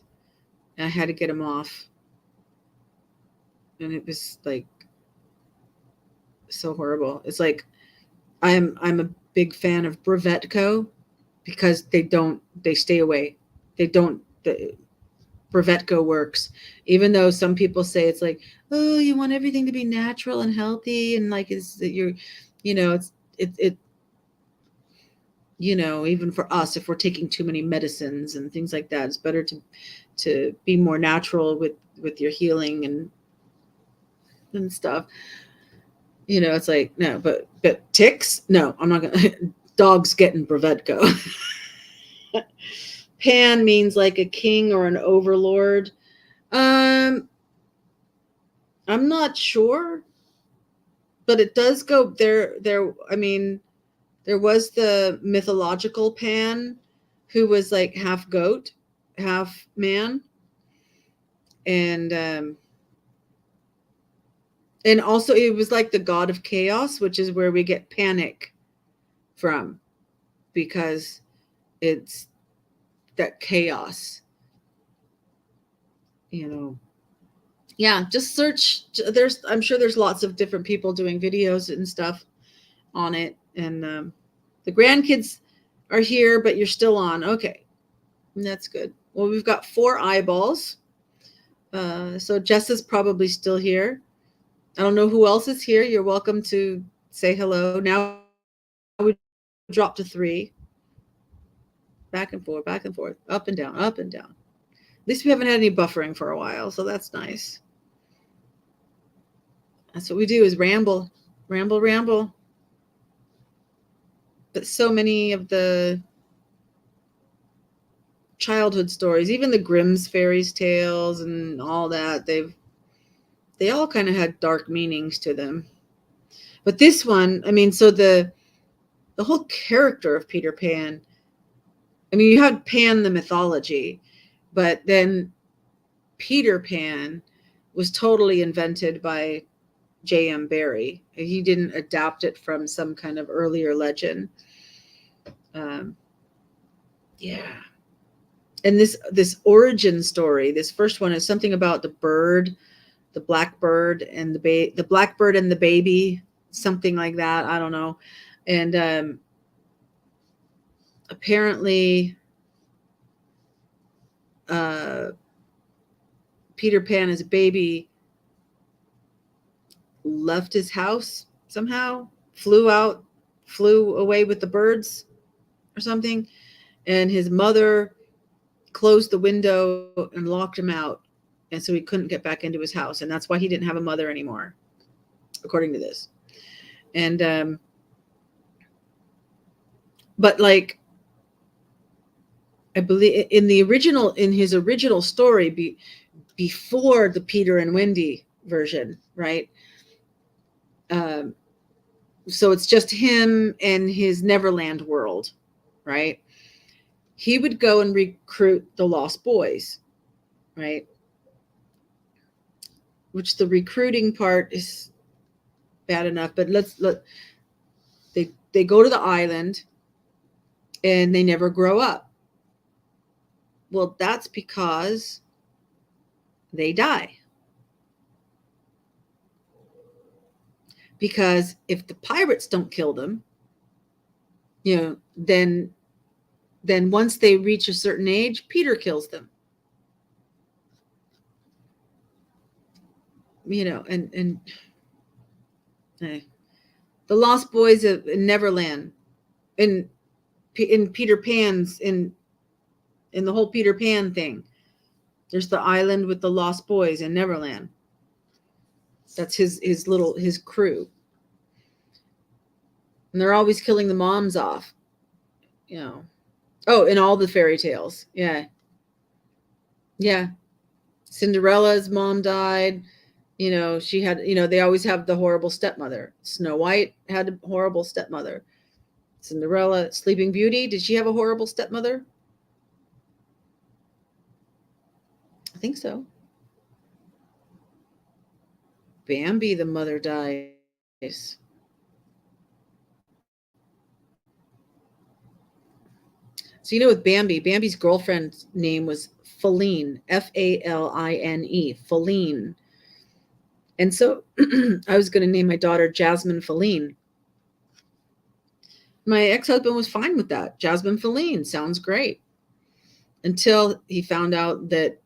and I had to get him off, and it was like so horrible. It's like I'm a big fan of Brevetco because they stay away. Brevetco works, even though some people say it's like, oh, you want everything to be natural and healthy, and like is that you're, it even for us, if we're taking too many medicines and things like that, it's better to be more natural with your healing and stuff. It's like, no, but ticks, no, I'm not gonna. Dogs getting Brevetco. Pan means like a king or an overlord. I'm not sure, but it does go there. I mean, there was the mythological Pan, who was like half goat, half man, and also it was like the god of chaos, which is where we get panic from, because it's that chaos, Yeah, just search. I'm sure there's lots of different people doing videos and stuff on it. And the grandkids are here, but you're still on. Okay, that's good. Well, we've got 4 eyeballs. So Jess is probably still here. I don't know who else is here. You're welcome to say hello. Now we drop to 3. Back and forth, up and down, up and down. At least we haven't had any buffering for a while, so that's nice. That's what we do, is ramble, ramble, ramble. But so many of the childhood stories, even the Grimm's fairies tales and all that, they all kind of had dark meanings to them. But this one, I mean, so the whole character of Peter Pan, I mean, you had Pan the mythology, but then Peter Pan was totally invented by J.M. Barrie. He didn't adapt it from some kind of earlier legend. Yeah. And this origin story, this first one, is something about the bird, the blackbird and the blackbird and the baby, something like that. I don't know. And apparently Peter Pan as a baby left his house somehow, flew away with the birds or something, and his mother closed the window and locked him out, and so he couldn't get back into his house, and that's why he didn't have a mother anymore, according to this. And but like, I believe in his original story, before the Peter and Wendy version, right? So it's just him and his Neverland world, right? He would go and recruit the Lost Boys, right? Which the recruiting part is bad enough, but they go to the island and they never grow up. Well, that's because they die. Because if the pirates don't kill them, then once they reach a certain age, Peter kills them. And the Lost Boys of Neverland, in Peter Pan's, in the whole Peter Pan thing, there's the island with the Lost Boys in Neverland. That's his crew. And they're always killing the moms off. Oh, in all the fairy tales. Yeah. Yeah. Cinderella's mom died. She had, they always have the horrible stepmother. Snow White had a horrible stepmother. Cinderella, Sleeping Beauty, did she have a horrible stepmother? I think so. Bambi, the mother dies. So with Bambi's girlfriend's name was Faline, Faline, Faline. And so I was going to name my daughter Jasmine Faline. My ex-husband was fine with that. Jasmine Faline sounds great. Until he found out that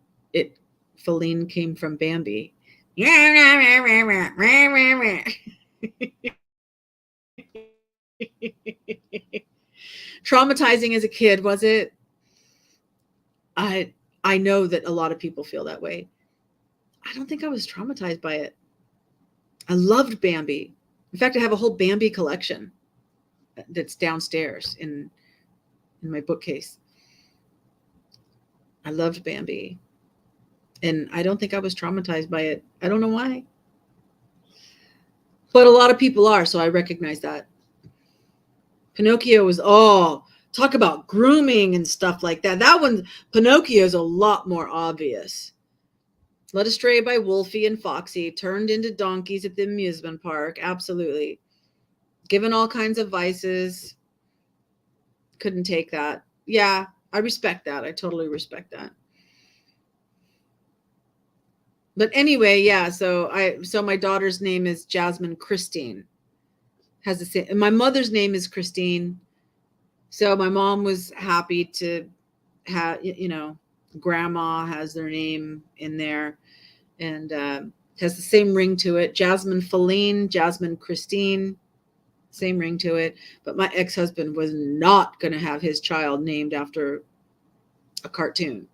Faline came from Bambi. Traumatizing as a kid, was it? I know that a lot of people feel that way. I don't think I was traumatized by it. I loved Bambi. In fact, I have a whole Bambi collection that's downstairs in my bookcase. I loved Bambi. And I don't think I was traumatized by it. I don't know why. But a lot of people are, so I recognize that. Pinocchio was, talk about grooming and stuff like that. That one, Pinocchio, is a lot more obvious. Led astray by Wolfie and Foxy, turned into donkeys at the amusement park. Absolutely. Given all kinds of vices. Couldn't take that. Yeah, I respect that. I totally respect that. But anyway, yeah. So my daughter's name is Jasmine Christine. Has the same. And my mother's name is Christine. So my mom was happy to have, grandma has their name in there, and has the same ring to it. Jasmine Feline, Jasmine Christine, same ring to it. But my ex-husband was not going to have his child named after a cartoon,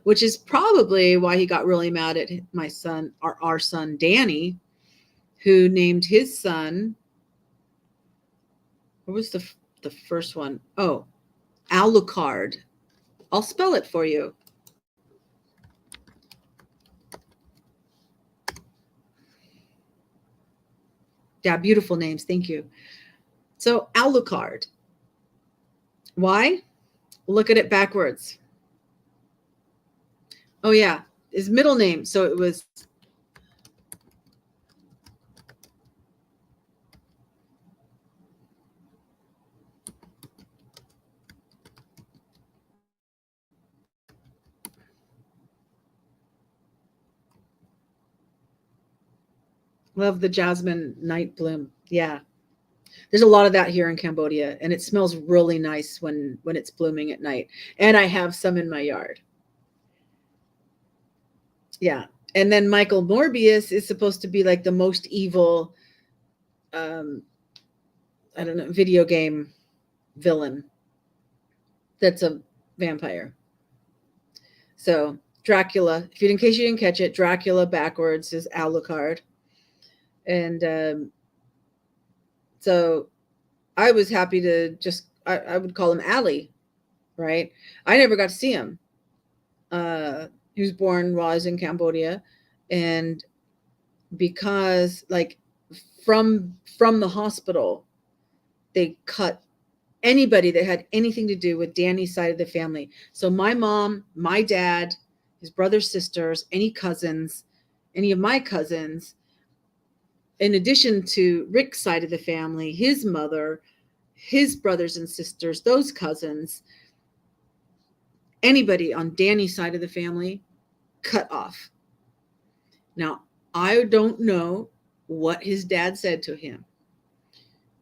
which is probably why he got really mad at my son, our son Danny, who named his son. What was the first one? Oh, Alucard. I'll spell it for you. Yeah, beautiful names. Thank you. So Alucard. Why? Look at it backwards. Oh yeah, his middle name. So it was love the jasmine night bloom. Yeah. There's a lot of that here in Cambodia, and it smells really nice when it's blooming at night. And I have some in my yard. Yeah. And then Michael Morbius is supposed to be like the most evil, um, I don't know, video game villain that's a vampire. So Dracula, if you in case you didn't catch it, Dracula backwards is Alucard. And so I was happy to just I would call him Ali, right? I never got to see him. He was born while I was in Cambodia, and because like from the hospital, they cut anybody that had anything to do with Danny's side of the family. So my mom, my dad, his brothers, sisters, any cousins, any of my cousins, in addition to Rick's side of the family, his mother, his brothers and sisters, those cousins, anybody on Danny's side of the family, cut off. Now, I don't know what his dad said to him,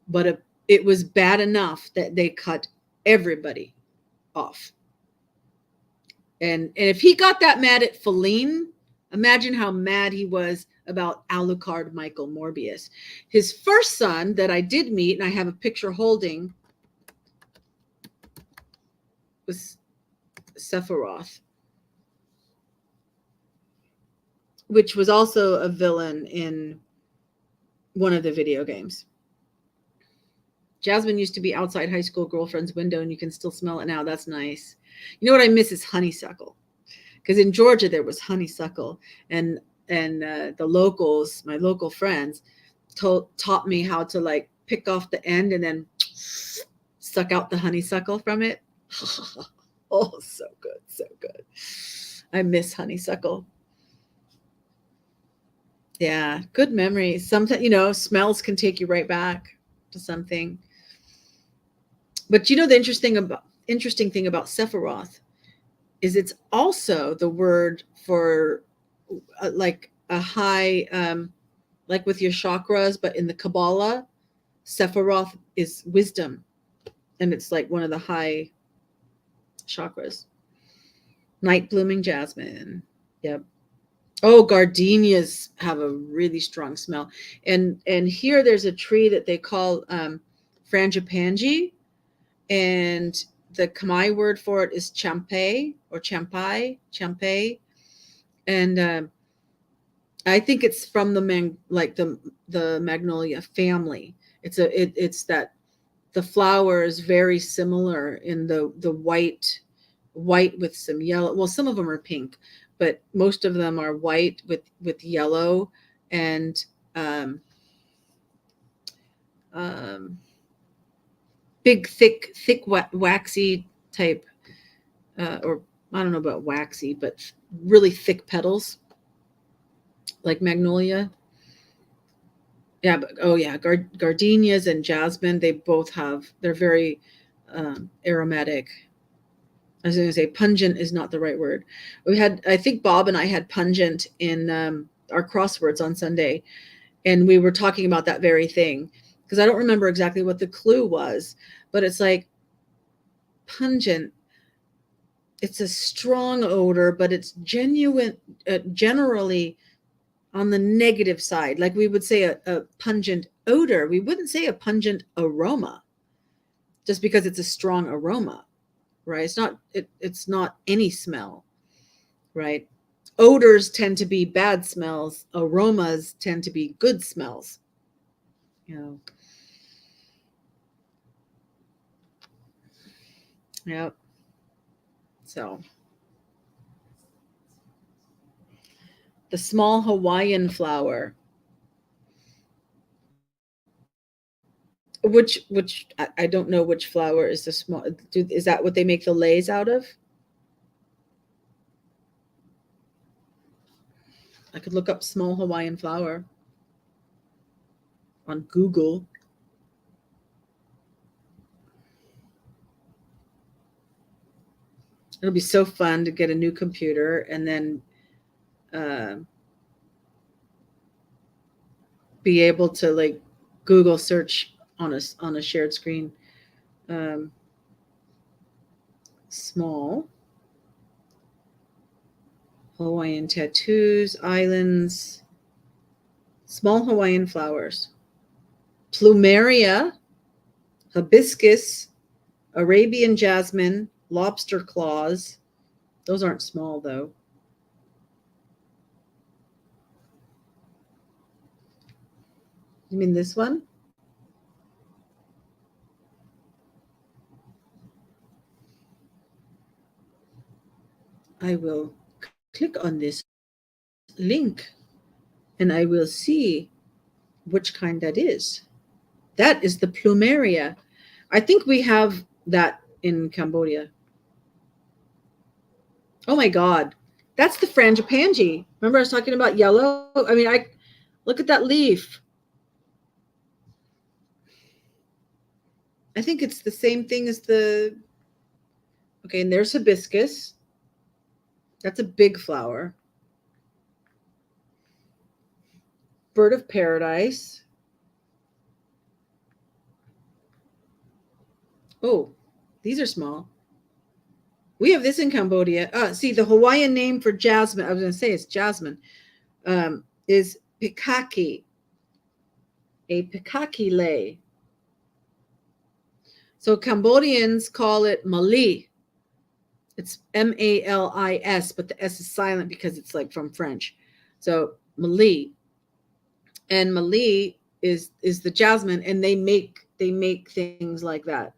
but it was bad enough that they cut everybody off. And if he got that mad at Feline, imagine how mad he was about Alucard Michael Morbius. His first son that I did meet, and I have a picture holding, was Sephiroth, which was also a villain in one of the video games. Jasmine used to be outside high school girlfriend's window, and you can still smell it now. That's nice. You know what I miss is honeysuckle, because in Georgia there was honeysuckle, and the locals, my local friends, taught me how to like pick off the end and then suck out the honeysuckle from it. Oh, so good, so good. I miss honeysuckle. Yeah, good memories. Sometimes, smells can take you right back to something. But the interesting thing about Sephiroth is it's also the word for like a high, like with your chakras, but in the Kabbalah, Sephiroth is wisdom, and it's like one of the high chakras. Night blooming jasmine. Yep. Oh, gardenias have a really strong smell. And here there's a tree that they call frangipani, and the Khmer word for it is champai or champai. And I think it's from the magnolia family. It's that the flower is very similar in the white with some yellow. Well, some of them are pink, but most of them are white with yellow and um, big, thick, waxy type, or I don't know about waxy, but really thick petals, like magnolia. Yeah, but oh yeah, gardenias and jasmine, they're very aromatic. I was going to say pungent is not the right word. I think Bob and I had pungent in our crosswords on Sunday, and we were talking about that very thing, because I don't remember exactly what the clue was, but it's like pungent. It's a strong odor, but it's generally on the negative side. Like we would say a pungent odor. We wouldn't say a pungent aroma just because it's a strong aroma, right? It's not any smell, right? Odors tend to be bad smells. Aromas tend to be good smells. You know. Yep. So the small Hawaiian flower, which I don't know which flower is the small. Is that what they make the leis out of? I could look up small Hawaiian flower on Google. It'll be so fun to get a new computer and then be able to like Google search on a shared screen. Small Hawaiian tattoos, islands, small Hawaiian flowers, plumeria, hibiscus, Arabian jasmine, lobster claws. Those aren't small though. You mean this one? I will click on this link and I will see which kind that is. That is the plumeria. I think we have that in Cambodia. Oh my God. That's the frangipani. Remember I was talking about yellow? I mean, look at that leaf. I think it's the same thing as okay, and there's hibiscus. That's a big flower. Bird of paradise. Oh, these are small. We have this in Cambodia. See, the Hawaiian name for jasmine, I was going to say it's jasmine, is pikaki, a pikaki lei. So Cambodians call it mali. It's Malis, but the S is silent because it's like from French. So mali. And mali is the jasmine, and they make things like that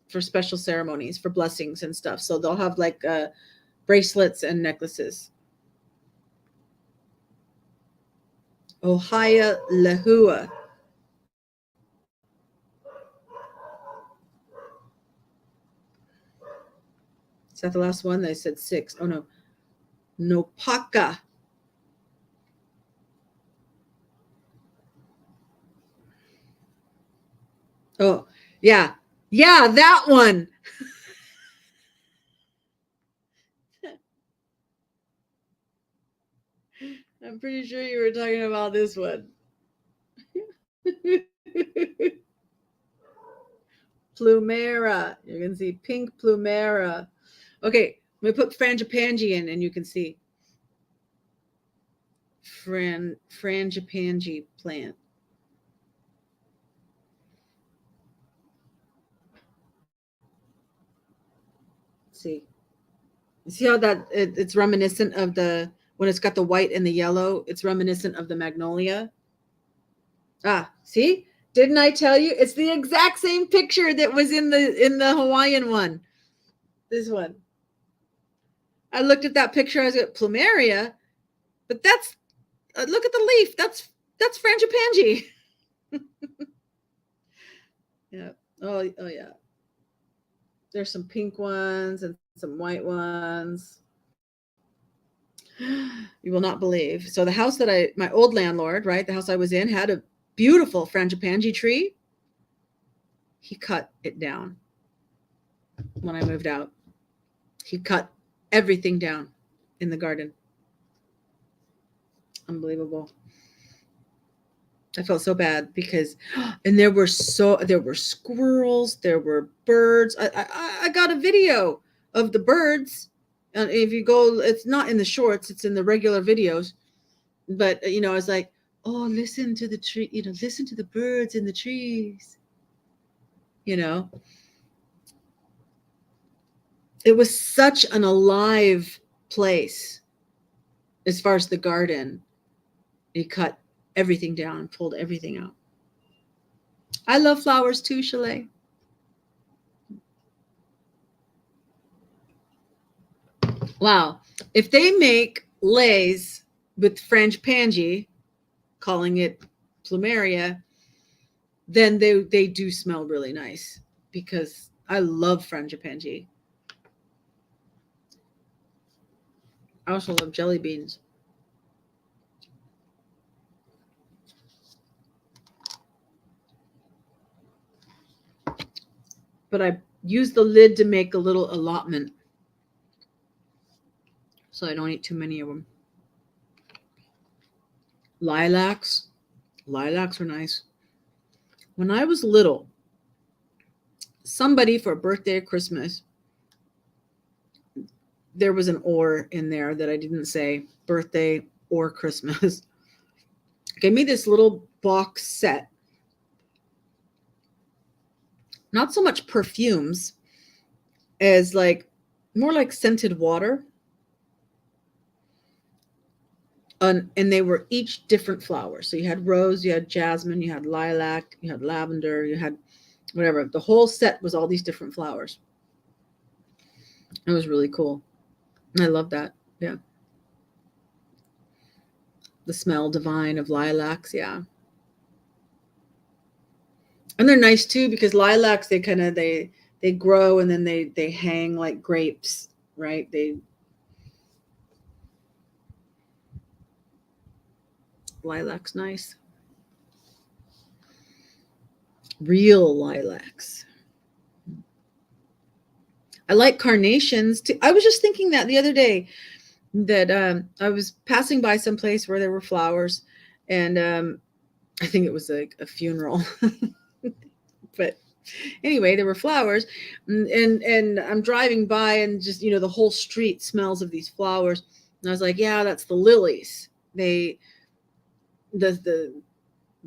for special ceremonies, for blessings and stuff. So they'll have like bracelets and necklaces. Ohia Lahua. Is that the last one? I said 6. Oh no. Nopaka. Oh, yeah. Yeah, that one. I'm pretty sure you were talking about this one. Plumera. You can see pink plumera. Okay, let me put frangipani in and you can see. Frangipani plant. See. You see how that it's reminiscent of when it's got the white and the yellow, it's reminiscent of the magnolia. Ah, see? Didn't I tell you? It's the exact same picture that was in the Hawaiian one. This one. I looked at that picture. I was like, plumeria, but that's look at the leaf. That's frangipani. Yeah. Oh yeah. There's some pink ones and some white ones. You will not believe. So the house that my old landlord, right, the house I was in, had a beautiful frangipani tree. He cut it down when I moved out. He cut everything down in the garden. Unbelievable. I felt so bad because, and there were squirrels, there were birds. I got a video of the birds, and if you go, it's not in the shorts, it's in the regular videos. But I was like, oh, listen to the tree, listen to the birds in the trees. It was such an alive place as far as the garden. He cut everything down and pulled everything out. I love flowers too, Chalet. Wow. If they make lays with frangipani, calling it plumeria, then they do smell really nice, because I love frangipani. I also love jelly beans. But I use the lid to make a little allotment, so I don't eat too many of them. Lilacs are nice. When I was little, somebody for a birthday or Christmas, there was an or in there that I didn't say, birthday or Christmas, gave me this little box set. Not so much perfumes as more like scented water. And they were each different flowers. So you had rose, you had jasmine, you had lilac, you had lavender, you had whatever. The whole set was all these different flowers. It was really cool. I love that. Yeah. The smell divine of lilacs. Yeah. And they're nice too, because lilacs, they grow and then they hang like grapes, right? Lilacs nice. Real lilacs. I like carnations too. I was just thinking that the other day, that I was passing by some place where there were flowers, and I think it was like a funeral. But anyway, there were flowers, and I'm driving by, and just the whole street smells of these flowers, and I was like, yeah, that's the lilies. The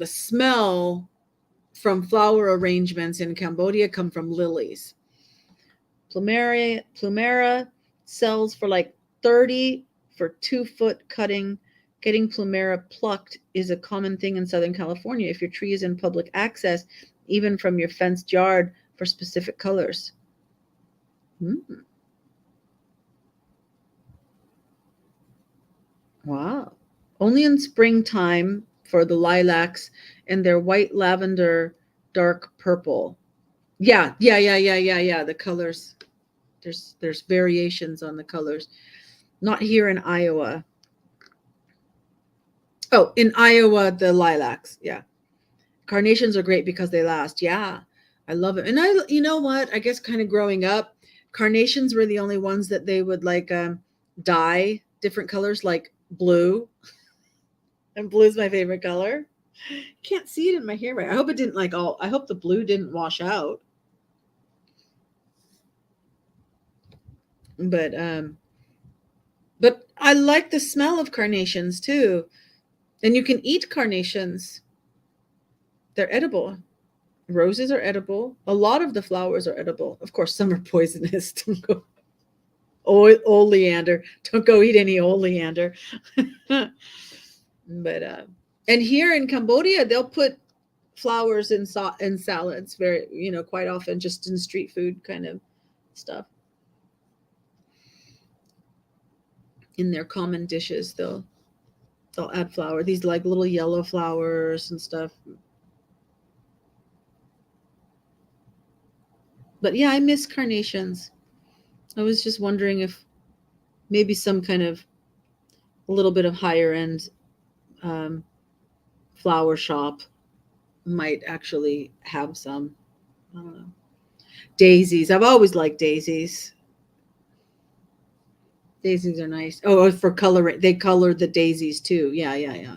smell from flower arrangements in Cambodia come from lilies. Plumera sells for like 30 for 2-foot cutting. Getting plumera plucked is a common thing in Southern California if your tree is in public access, even from your fenced yard, for specific colors. Wow. Only in springtime for the lilacs and their white lavender, dark purple. Yeah. The colors. There's variations on the colors. Not here in Iowa. Oh, in Iowa, the lilacs. Yeah. Carnations are great because they last. Yeah. I love it. And you know what? I guess kind of growing up, carnations were the only ones that they would dye different colors, like blue. And blue is my favorite color. Can't see it in my hair right. I hope it didn't I hope the blue didn't wash out. But I like the smell of carnations too. And you can eat carnations. They're edible. Roses are edible. A lot of the flowers are edible. Of course, some are poisonous. Don't go oleander. Don't go eat any oleander. But and here in Cambodia, they'll put flowers in salads very, quite often, just in street food kind of stuff. In their common dishes, they'll add flower. These like little yellow flowers and stuff. But yeah, I miss carnations. I was just wondering if maybe some kind of a little bit of higher end flower shop might actually have some. I don't know. Daisies. I've always liked daisies. Daisies are nice. Oh, for coloring, they color the daisies too. Yeah, yeah, yeah.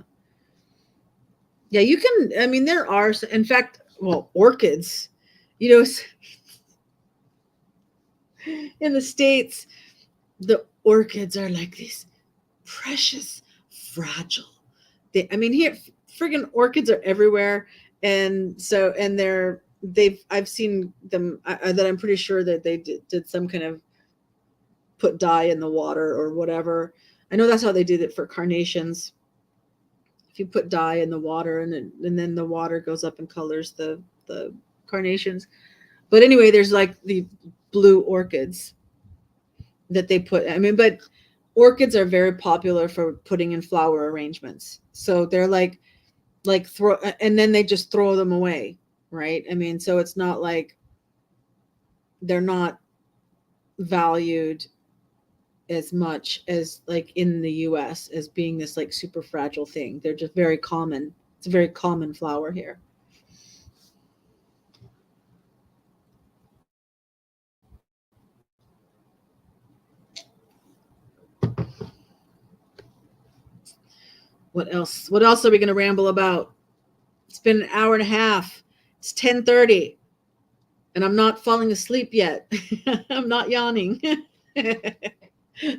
Yeah, you can. I mean, there are, in fact, well, orchids. You know, in the States, the orchids are like these precious, fragile. I mean, here, friggin' orchids are everywhere, and so, and I've seen them. That I'm pretty sure that they did some kind of put dye in the water or whatever. I know that's how they did it for carnations. If you put dye in the water and then the water goes up and colors the carnations. But anyway, there's like the blue orchids that they put. I mean, but orchids are very popular for putting in flower arrangements. So they're like throw, and then they just throw them away, right? I mean, so it's not like they're not valued as much as like in the US as being this like super fragile thing. They're just very common. It's a very common flower here. What else? What else are we going to ramble about? It's been an hour and a half. It's 10:30 and I'm not falling asleep yet. I'm not yawning.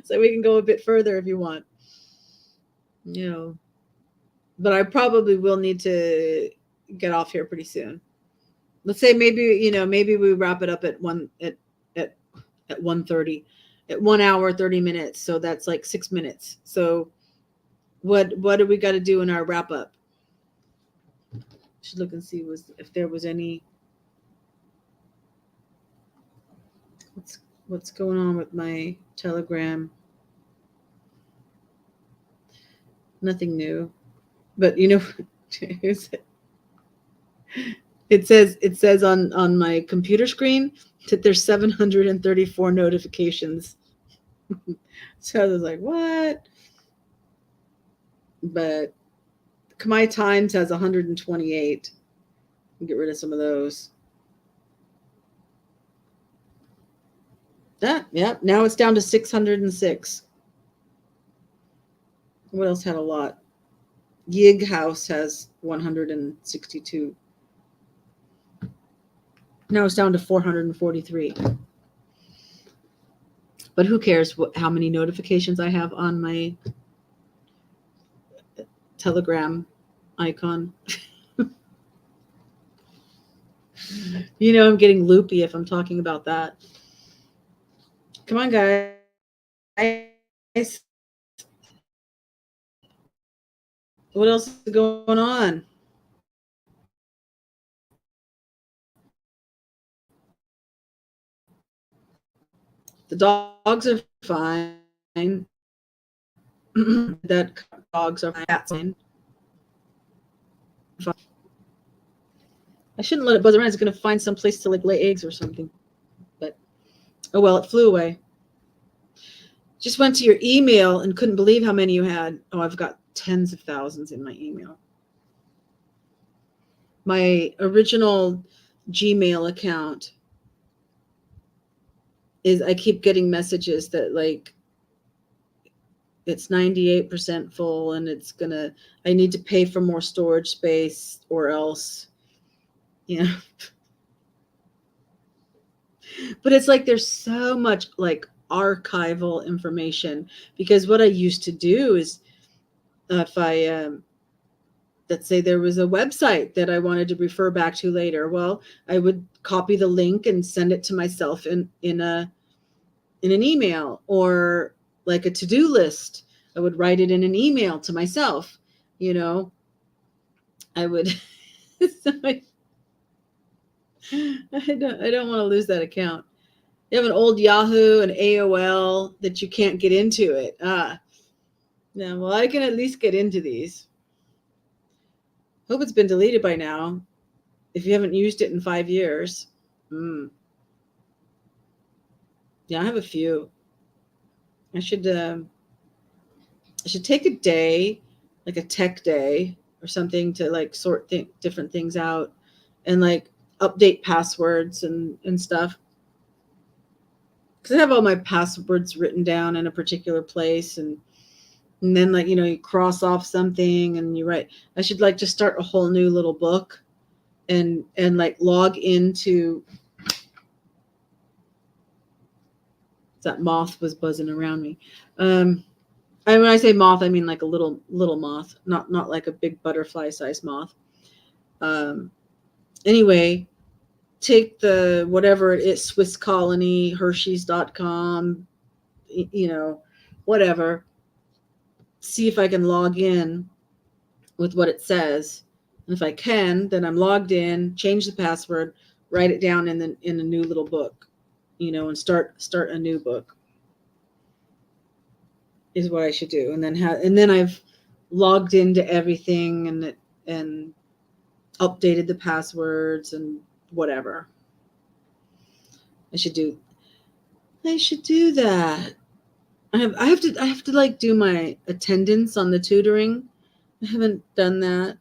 So we can go a bit further if you want. You know, but I probably will need to get off here pretty soon. Let's say maybe, maybe we wrap it up at at 1:30, at 1 hour 30 minutes. So that's like 6 minutes. So what do we got to do in our wrap up? Should look and see if there was any. What's going on with my Telegram? Nothing new, but it says on my computer screen that there's 734 notifications. So I was like, what? But my Times has 128. Get rid of some of those. Yeah. Now it's down to 606. What else had a lot? Yig House has 162. Now it's down to 443. But who cares how many notifications I have on my Telegram icon? I'm getting loopy if I'm talking about that. Come on, guys. What else is going on? The dogs are fine. That dogs are fine. I shouldn't let it buzz around. It's going to find some place to like lay eggs or something. But oh well, it flew away. Just went to your email and couldn't believe how many you had. Oh, I've got tens of thousands in my email. My original Gmail account I keep getting messages that like it's 98% full and I need to pay for more storage space or else, But it's like there's so much like archival information, because what I used to do is if I let's say there was a website that I wanted to refer back to later, well, I would copy the link and send it to myself in an email, or like a to-do list. I would write it in an email to myself. I would so I don't want to lose that account. You have an old Yahoo and AOL that you can't get into it. Yeah, well, I can at least get into these. Hope it's been deleted by now. If you haven't used it in 5 years. Yeah, I have a few. I should take a day, like a tech day or something, to like sort different things out and like update passwords and stuff. because I have all my passwords written down in a particular place, and then like you cross off something and you write. I should like just start a whole new little book, and like log into. That moth was buzzing around me. And when I say moth, I mean like a little moth, not like a big butterfly size moth. Anyway, take the whatever it is, Swiss Colony, Hershey's.com, whatever. See if I can log in with what it says. And if I can, then I'm logged in, change the password, write it down in a new little book, and start a new book is what I should do. And then I've logged into everything and updated the passwords and whatever. I should do that. I have to like do my attendance on the tutoring. I haven't done that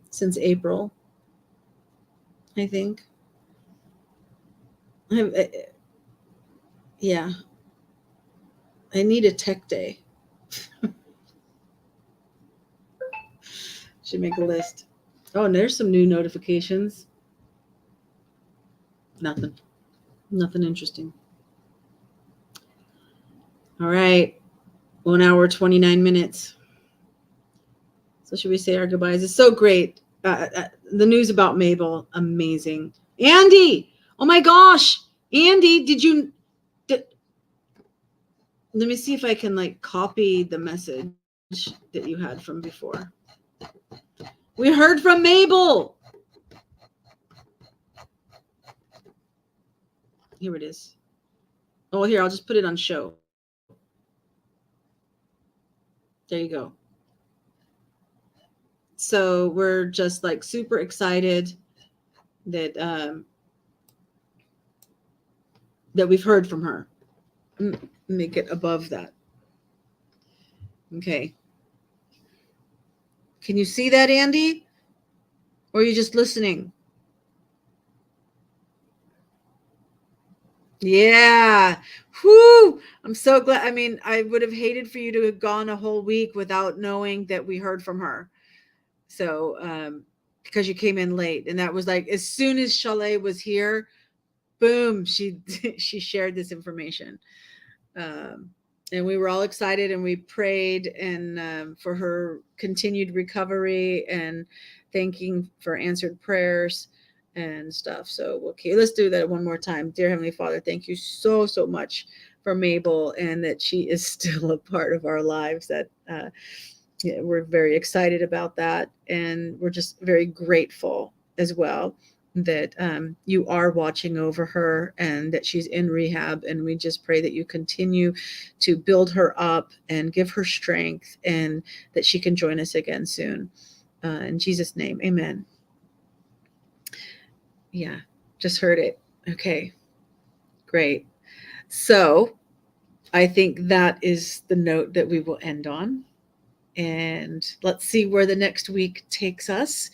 since April, I think. Yeah. I need a tech day. Should make a list. Oh, and there's some new notifications. Nothing interesting. All right. 1 hour, 29 minutes. So should we say our goodbyes? It's so great. The news about Mabel, amazing. Andy, oh my gosh. Andy, let me see if I can like copy the message that you had from before. We heard from Mabel. Here it is. Oh, here, I'll just put it on show. There you go. So we're just like super excited that we've heard from her. Make it above that. Okay. Can you see that, Andy? Or are you just listening? Yeah. Whoo! I'm so glad. I mean, I would have hated for you to have gone a whole week without knowing that we heard from her. So, because you came in late, and that was like as soon as Chalet was here, boom, she shared this information. And we were all excited, and we prayed and for her continued recovery, and thanking for answered prayers and stuff. So, okay, let's do that one more time. Dear Heavenly Father, thank you so much for Mabel, and that she is still a part of our lives. That we're very excited about that, and we're just very grateful as well that you are watching over her, and that she's in rehab. And we just pray that you continue to build her up and give her strength, and that she can join us again soon. In Jesus' name, amen. Yeah, just heard it. Okay, great. So I think that is the note that we will end on. And let's see where the next week takes us.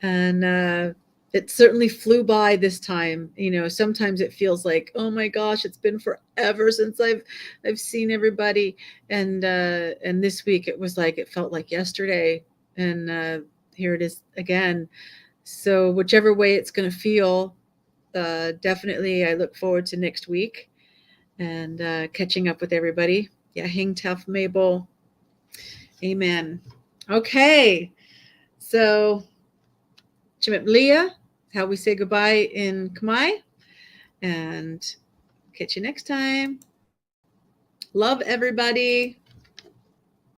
And it certainly flew by this time. Sometimes it feels like, oh my gosh, it's been forever since I've seen everybody. And this week it felt like yesterday. And here it is again. So whichever way it's going to feel, definitely I look forward to next week and catching up with everybody. Yeah, hang tough, Mabel. Amen. Okay. So, Chimip Leah, how we say goodbye in Khmer. And catch you next time. Love everybody.